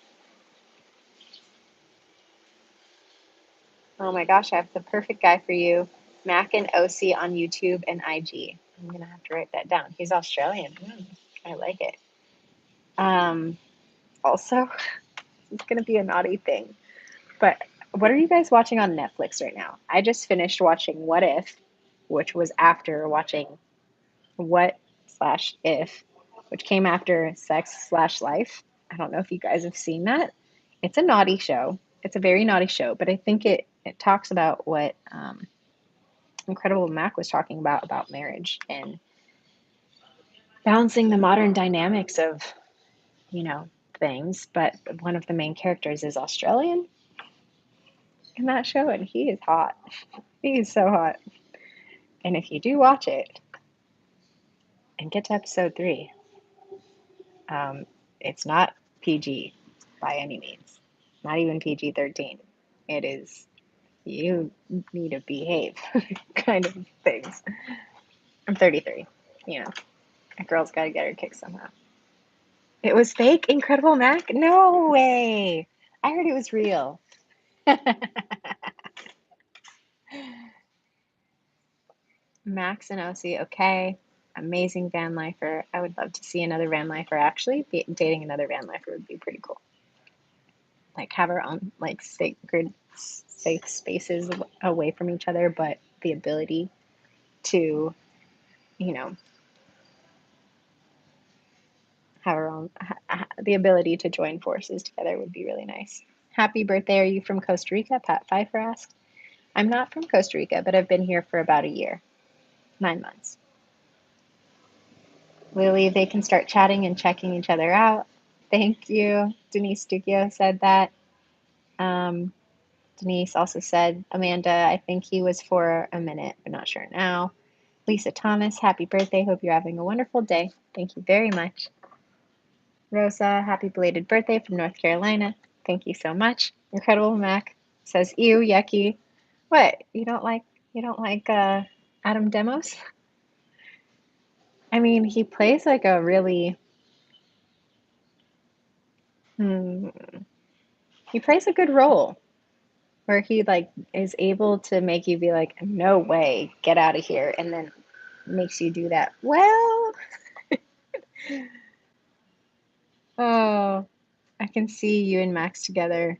Oh my gosh, I have the perfect guy for you. Mac and OC on YouTube and IG. I'm going to have to write that down. He's Australian. I like it. Also, it's going to be a naughty thing, but what are you guys watching on Netflix right now? I just finished watching What If, which was after watching What/If, which came after Sex/Life. I don't know if you guys have seen that. It's a naughty show. It's a very naughty show, but I think it it talks about what Incredible Mac was talking about marriage and balancing the modern dynamics of, you know, things. But one of the main characters is Australian in that show, and he is hot. He is so hot. And if you do watch it and get to episode 3, it's not PG by any means, not even PG-13. It is, you need to behave kind of things. I'm 33. You know, a girl's got to get her kicks somehow. It was fake? Incredible Mac? No way. I heard it was real. Max and Osie, okay. Amazing van lifer. I would love to see another van lifer. Actually, dating another van lifer would be pretty cool. Like have our own like sacred, safe spaces away from each other, but the ability to, you know, have our own, the ability to join forces together would be really nice. Happy birthday. Are you from Costa Rica? Pat Pfeiffer asked. I'm not from Costa Rica, but I've been here for about a year, 9 months. Lily, they can start chatting and checking each other out. Thank you. Denise Ducchio said that. Um, Denise also said, Amanda, I think he was for a minute, but not sure now. Lisa Thomas, happy birthday. Hope you're having a wonderful day. Thank you very much. Rosa, happy belated birthday from North Carolina. Thank you so much. Incredible Mac says, ew, yucky. What? You don't like Adam Demos? I mean, he plays like a really hmm, he plays a good role where he like is able to make you be like, no way, get out of here, and then makes you do that. Well, oh, I can see you and Max together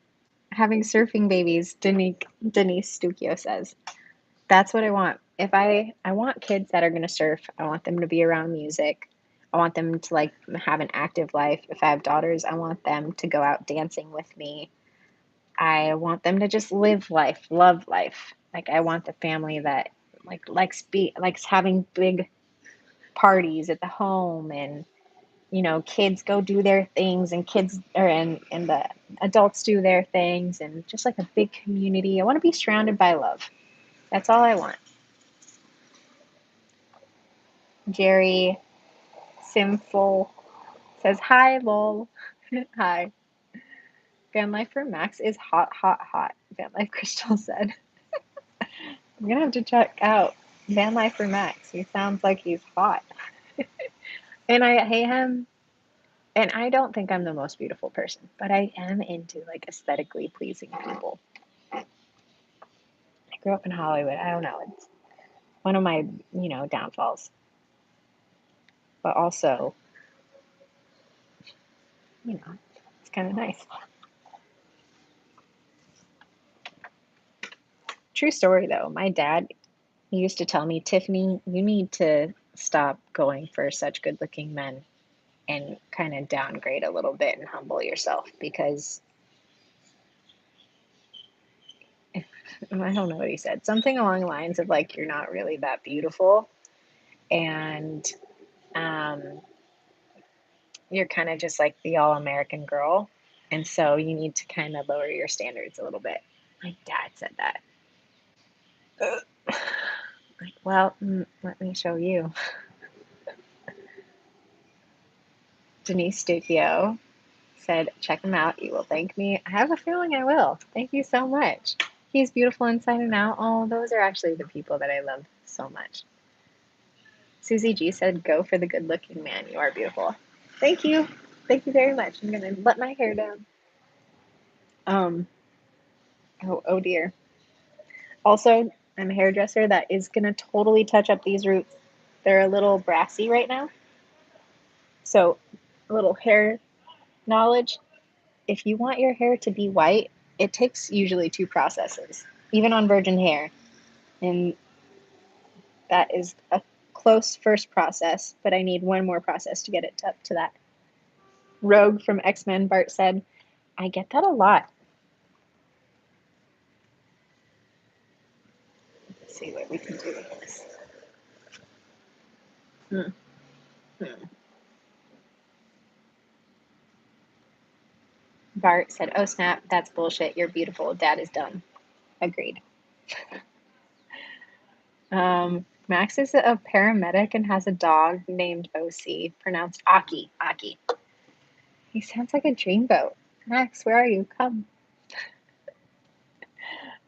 having surfing babies. Denise Stucchio says. That's what I want. If I want kids that are going to surf. I want them to be around music. I want them to like have an active life. If I have daughters, I want them to go out dancing with me. I want them to just live life, love life. Like I want the family that likes having big parties at the home, and kids go do their things, and and the adults do their things, and just like a big community. I want to be surrounded by love. That's all I want. Jerry Simful says, hi, lol. Hi. Van Life for Max is hot, hot, hot, Van Life Crystal said. I'm going to have to check out Van Life for Max. He sounds like he's hot. And I hate him. And I don't think I'm the most beautiful person, but I am into like aesthetically pleasing people. I grew up in Hollywood. I don't know. It's one of my, downfalls. But also, it's kind of nice. True story though. My dad used to tell me, Tiffany, you need to stop going for such good looking men and kind of downgrade a little bit and humble yourself, because I don't know what he said. Something along the lines of like, you're not really that beautiful, and um, you're kind of just like the all American girl. And so you need to kind of lower your standards a little bit. My dad said that. Like, well, let me show you. Denise Stucchio said, check him out. You will thank me. I have a feeling I will. Thank you so much. He's beautiful inside and out. Oh, those are actually the people that I love so much. Susie G said, go for the good looking man. You are beautiful. Thank you. Thank you very much. I'm going to let my hair down. Oh dear. Also, I'm a hairdresser that is going to totally touch up these roots. They're a little brassy right now. So, a little hair knowledge. If you want your hair to be white, it takes usually 2 processes, even on virgin hair. And that is a close first process, but I need one more process to get it up to that. Rogue from X-Men Bart said, I get that a lot. see what we can do with this. Hmm. Hmm. Bart said, "Oh snap, that's bullshit. You're beautiful. Dad is dumb." Agreed. Max is a paramedic and has a dog named OC, pronounced Aki. Aki. He sounds like a dreamboat. Max, where are you? Come.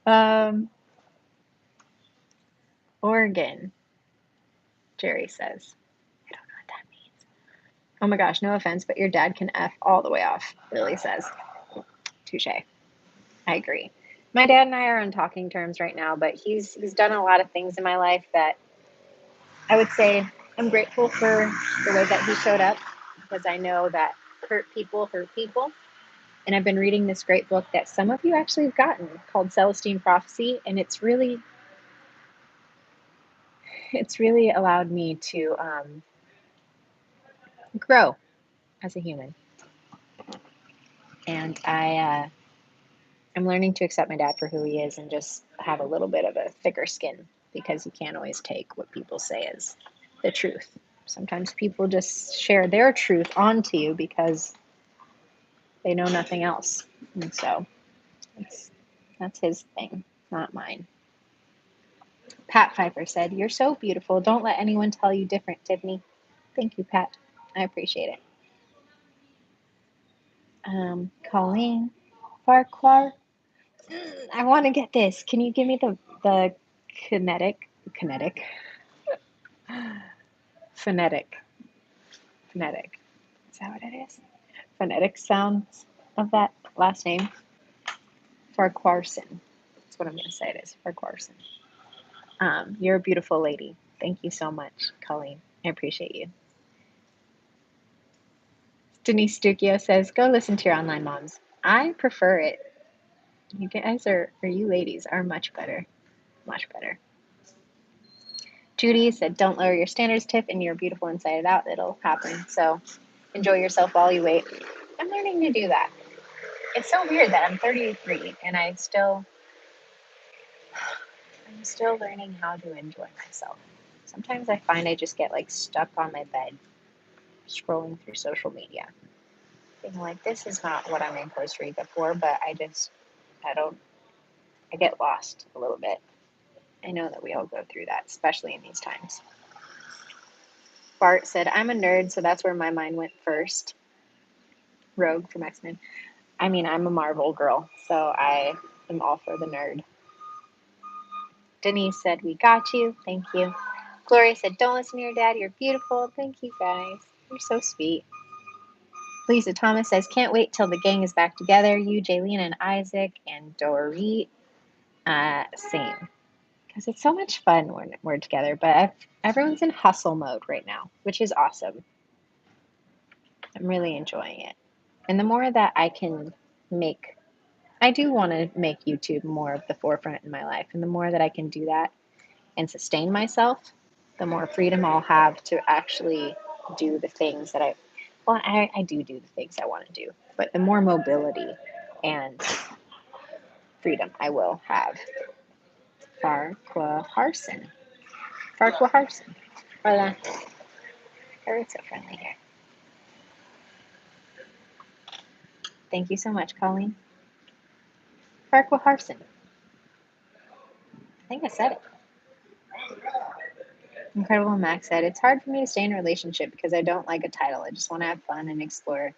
Um, Oregon, Jerry says. I don't know what that means. Oh my gosh, no offense, but your dad can F all the way off, Lily says. Touche. I agree. My dad and I are on talking terms right now, but he's done a lot of things in my life that I would say I'm grateful for the way that he showed up, because I know that hurt people hurt people. And I've been reading this great book that some of you actually have gotten called Celestine Prophecy, and it's really allowed me to grow as a human. And I'm learning to accept my dad for who he is and just have a little bit of a thicker skin, because you can't always take what people say as the truth. Sometimes people just share their truth onto you because they know nothing else. And so that's his thing, not mine. Pat Pfeiffer said, "You're so beautiful. Don't let anyone tell you different, Tiffany." Thank you, Pat. I appreciate it. Colleen Farquhar. I want to get this. Can you give me the kinetic, phonetic, phonetic? Is that what it is? Phonetic sounds of that last name. Farquharson. That's what I'm going to say it is. Farquharson. You're a beautiful lady. Thank you so much, Colleen. I appreciate you. Denise Stucchio says, "Go listen to your online moms." I prefer it. You guys or you ladies are much better. Much better. Judy said, "Don't lower your standards, Tiff, and you're beautiful inside and out. It'll happen. So enjoy yourself while you wait." I'm learning to do that. It's so weird that I'm 33 and I'm still learning how to enjoy myself. Sometimes I find I just get like stuck on my bed scrolling through social media. Being like, this is not what I'm in Costa Rica for, but I get lost a little bit. I know that we all go through that, especially in these times. Bart said, "I'm a nerd, so that's where my mind went first." Rogue from X-Men. I mean, I'm a Marvel girl, so I am all for the nerd. Denise said, "We got you. Thank you." Gloria said, "Don't listen to your dad. You're beautiful." Thank you, guys. You're so sweet. Lisa Thomas says, "Can't wait till the gang is back together. You, Jaylene, and Isaac, and Dorit." Same. Because it's so much fun when we're together, but everyone's in hustle mode right now, which is awesome. I'm really enjoying it. And the more that I do want to make YouTube more of the forefront in my life. And the more that I can do that and sustain myself, the more freedom I'll have to actually do the things that I do the things I want to do, but the more mobility and freedom I will have. Farquharson. Farquharson. Hola. They're so friendly here. Thank you so much, Colleen. Farquharson. I think I said it. Incredible Max said, "It's hard for me to stay in a relationship because I don't like a title. I just want to have fun and explore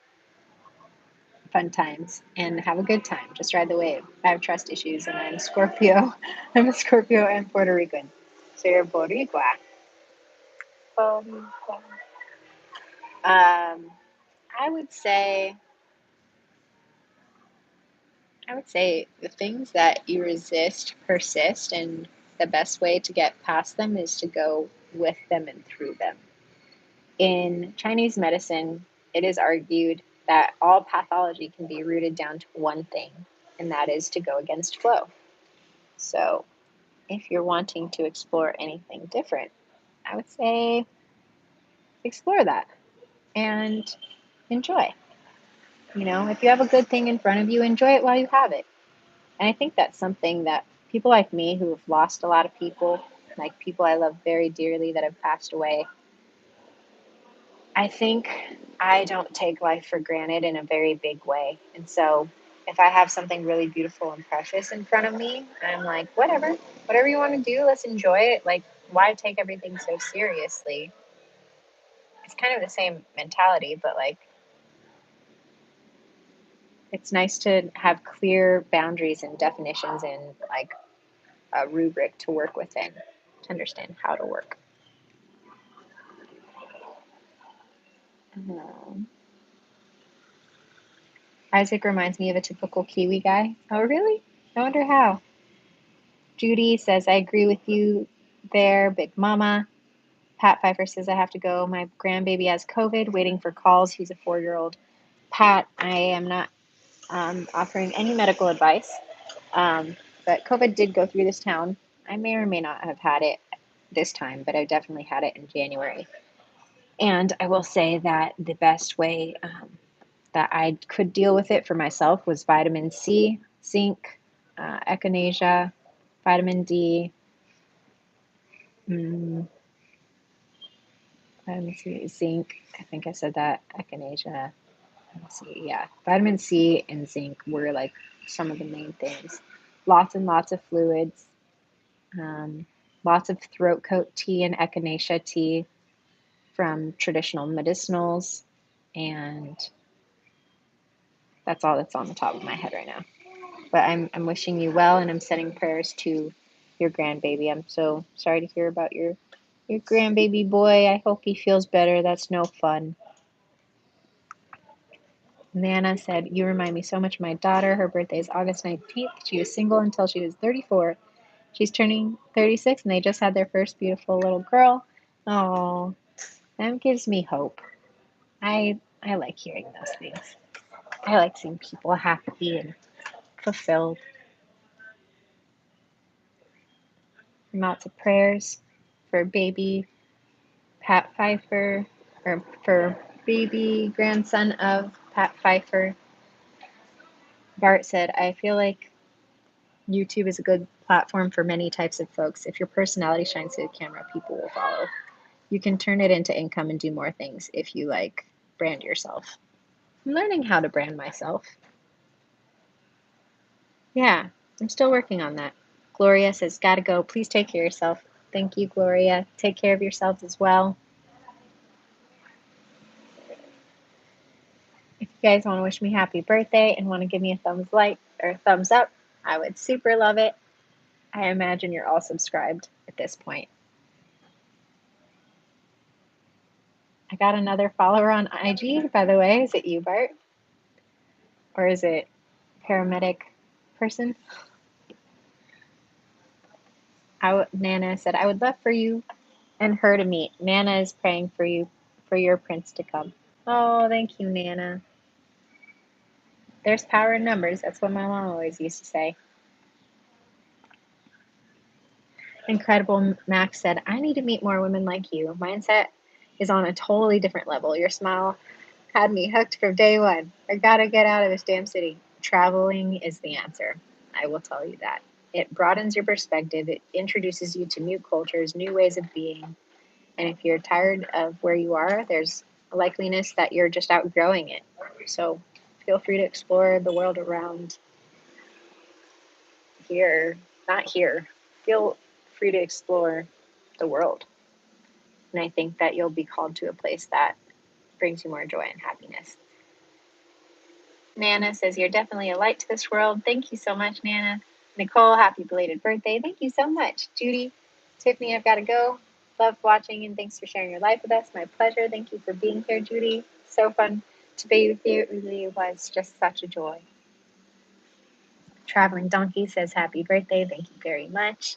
fun times and have a good time. Just ride the wave. I have trust issues and I'm Scorpio. I'm a Scorpio and Puerto Rican. So you're Boricua." Um, I would say the things that you resist persist, and the best way to get past them is to go with them and through them. In Chinese medicine, it is argued that all pathology can be rooted down to one thing, and that is to go against flow. So, if you're wanting to explore anything different, I would say explore that and enjoy. If you have a good thing in front of you, enjoy it while you have it. And I think that's something that people like me who have lost a lot of people, like people I love very dearly that have passed away, I think I don't take life for granted in a very big way. And so if I have something really beautiful and precious in front of me, I'm like, whatever you want to do, let's enjoy it. Like, why take everything so seriously? It's kind of the same mentality, but like, it's nice to have clear boundaries and definitions and like a rubric to work within to understand how to work. Um, Isaac reminds me of a typical Kiwi guy. Oh, really? I wonder how. Judy says, I agree with you there, Big Mama. Pat Pfeiffer says, I have to go. My grandbaby has COVID, waiting for calls. He's a 4-year-old. Pat, I am not offering any medical advice, but COVID did go through this town. I may or may not have had it this time, but I definitely had it in January. And I will say that the best way that I could deal with it for myself was vitamin C, zinc, echinacea, vitamin D, mm, vitamin C, zinc. I think I said that. Echinacea. Let's see. Yeah, vitamin C and zinc were like some of the main things. Lots and lots of fluids. Um, Lots of throat coat tea and echinacea tea from traditional medicinals, and that's all that's on the top of my head right now. But I'm wishing you well, and I'm sending prayers to your grandbaby. I'm so sorry to hear about your grandbaby boy. I hope he feels better. That's no fun. Nana said, you remind me so much of my daughter. Her birthday is August 19th. She was single until she was 34. She's turning 36, and they just had their first beautiful little girl. Oh, that gives me hope. I like hearing those things. I like seeing people happy and fulfilled. Lots of prayers for baby Pat Pfeiffer, or for baby grandson of Pat Pfeiffer. Bart said, I feel like YouTube is a good platform for many types of folks. If your personality shines through the camera, people will follow. You can turn it into income and do more things if you like brand yourself. I'm learning how to brand myself. Yeah, I'm still working on that. Gloria says, gotta go. Please take care of yourself. Thank you, Gloria. Take care of yourself as well. If you guys want to wish me happy birthday and want to give me a thumbs like or a thumbs up, I would super love it. I imagine you're all subscribed at this point. I got another follower on IG, by the way. Is it you, Bart? Or is it paramedic person? Nana said, I would love for you and her to meet. Nana is praying for you, for your prince to come. Oh, thank you, Nana. There's power in numbers. That's what my mom always used to say. Incredible Max said, I need to meet more women like you. Mindset is on a totally different level. Your smile had me hooked from day one. I gotta get out of this damn city. Traveling is the answer. I will tell you that. It broadens your perspective. It introduces you to new cultures, new ways of being. And if you're tired of where you are, there's a likeliness that you're just outgrowing it. So feel free to explore the world around here, not here. Feel free to explore the world. And I think that you'll be called to a place that brings you more joy and happiness. Nana says, you're definitely a light to this world. Thank you so much, Nana. Nicole, happy belated birthday. Thank you so much. Judy, Tiffany, I've got to go. Love watching, and thanks for sharing your life with us. My pleasure. Thank you for being here, Judy. So fun to be with you. It really was just such a joy. Traveling Donkey says, happy birthday. Thank you very much.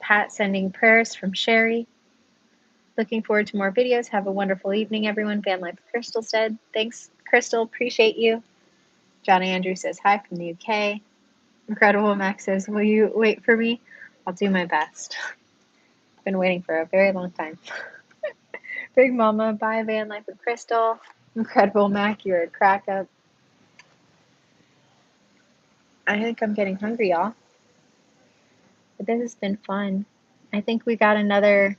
Pat sending prayers from Sherry. Looking forward to more videos. Have a wonderful evening, everyone. Van Life Crystal said, thanks, Crystal. Appreciate you. Johnny Andrew says, hi from the UK. Incredible Max says, will you wait for me? I'll do my best. I've been waiting for a very long time. Big Mama, bye, Van Life with Crystal. Incredible Mac, you're a crack up. I think I'm getting hungry, y'all. But this has been fun. I think we got another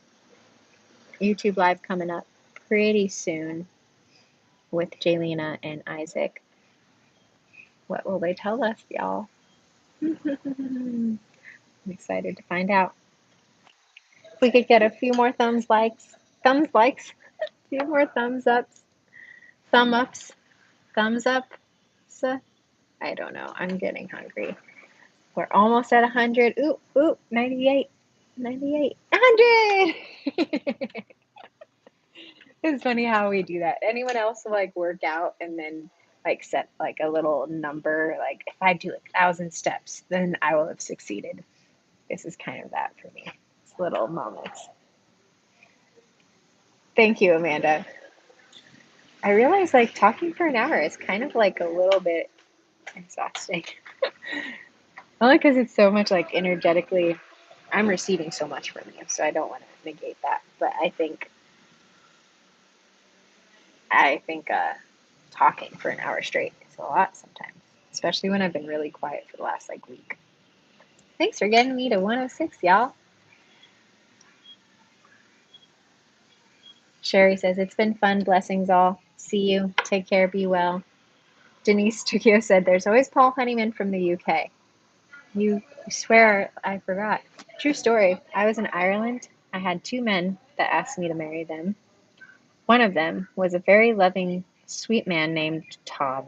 YouTube live coming up pretty soon with Jaylena and Isaac. What will they tell us, y'all? I'm excited to find out. If we could get a few more thumbs likes, a few more thumb ups, thumbs up. So, I don't know. I'm getting hungry. We're almost at 100. Ooh, 98, 98, 100. It's funny how we do that. Anyone else like work out and then like set like a little number, like if I do 1,000 steps, then I will have succeeded. This is kind of that for me. It's little moments. Thank you, Amanda. I realize like talking for an hour is kind of like a little bit exhausting. Only because it's so much like energetically, I'm receiving so much from you, so I don't want to negate that. But I think talking for an hour straight is a lot sometimes, especially when I've been really quiet for the last like week. Thanks for getting me to 106, y'all. Sherry says, it's been fun. Blessings all. See you. Take care. Be well. Denise Tukio said, there's always Paul Honeyman from the UK. You swear I forgot. True story. I was in Ireland. I had two men that asked me to marry them. One of them was a very loving, sweet man named Tom.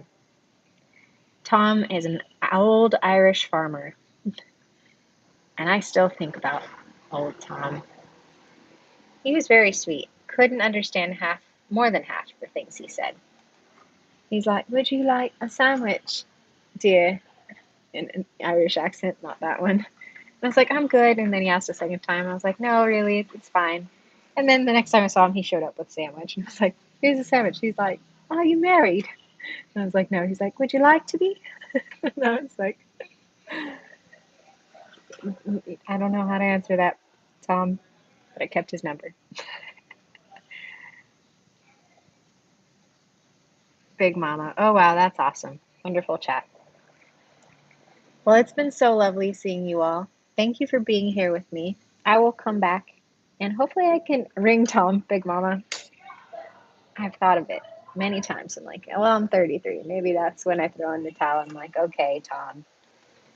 Tom is an old Irish farmer, and I still think about old Tom. He was very sweet. Couldn't understand more than half the things he said. He's like, would you like a sandwich, dear? In an Irish accent, not that one. And I was like, I'm good. And then he asked a second time. I was like, no, really, it's fine. And then the next time I saw him, he showed up with a sandwich. And I was like, here's a sandwich. He's like, are you married? And I was like, no. He's like, would you like to be? And I was like, I don't know how to answer that, Tom, but I kept his number. Big Mama. Oh, wow, that's awesome. Wonderful chat. Well, it's been so lovely seeing you all. Thank you for being here with me. I will come back and hopefully I can ring Tom, Big Mama. I've thought of it many times. I'm like, well, I'm 33. Maybe that's when I throw in the towel. I'm like, okay, Tom,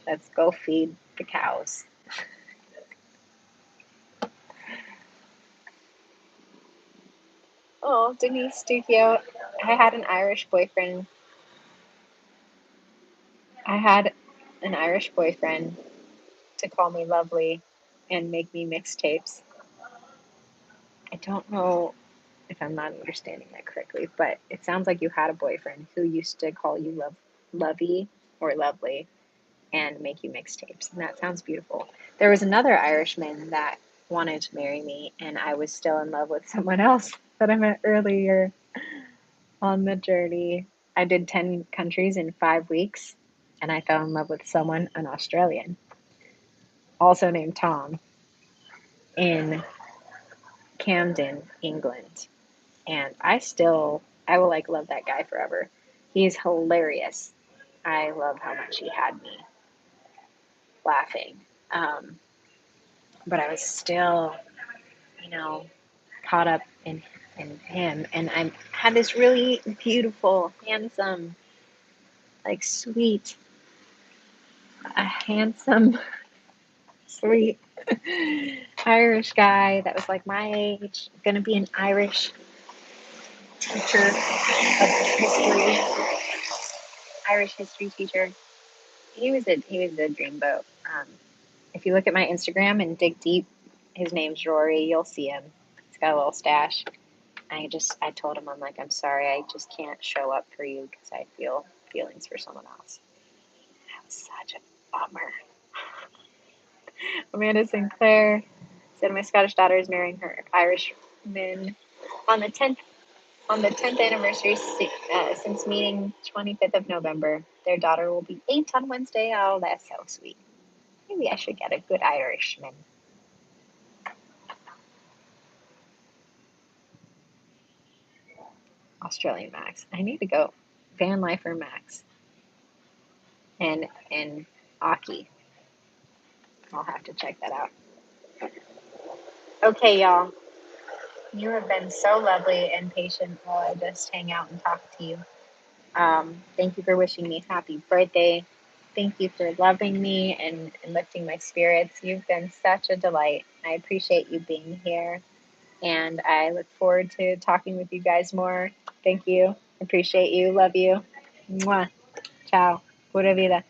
let's go feed the cows. Oh, Denise Duccio. I had an Irish boyfriend. I had an Irish boyfriend to call me lovely and make me mixtapes. I don't know if I'm not understanding that correctly, but it sounds like you had a boyfriend who used to call you lovey or lovely and make you mixtapes. And that sounds beautiful. There was another Irishman that wanted to marry me, and I was still in love with someone else that I met earlier on the journey. I did 10 countries in 5 weeks, and I fell in love with someone, an Australian, also named Tom, in Camden, England. And I will like love that guy forever. He's hilarious. I love how much he had me laughing. Um, but I was still, you know, caught up in him. And I had this really beautiful, handsome, like sweet, a handsome, sweet Irish guy that was like my age, gonna be an Irish teacher of history, Irish history teacher. He was a dreamboat. If you look at my Instagram and dig deep, his name's Rory. You'll see him. He's got a little stash. I told him, I'm like, I'm sorry, I just can't show up for you because I feel feelings for someone else. That was such a bummer. Amanda Sinclair said my Scottish daughter is marrying her Irishman on the 10th anniversary since meeting 25th of November. Their daughter will be 8 on Wednesday. Oh, that's so sweet. Maybe I should get a good Irishman. Australian Max. I need to go. Van Lifer Max. And Aki. I'll have to check that out. Okay, y'all. You have been so lovely and patient while I just hang out and talk to you. Thank you for wishing me happy birthday. Thank you for loving me and lifting my spirits. You've been such a delight. I appreciate you being here. And I look forward to talking with you guys more. Thank you. Appreciate you. Love you. Mwah. Ciao. Pura vida.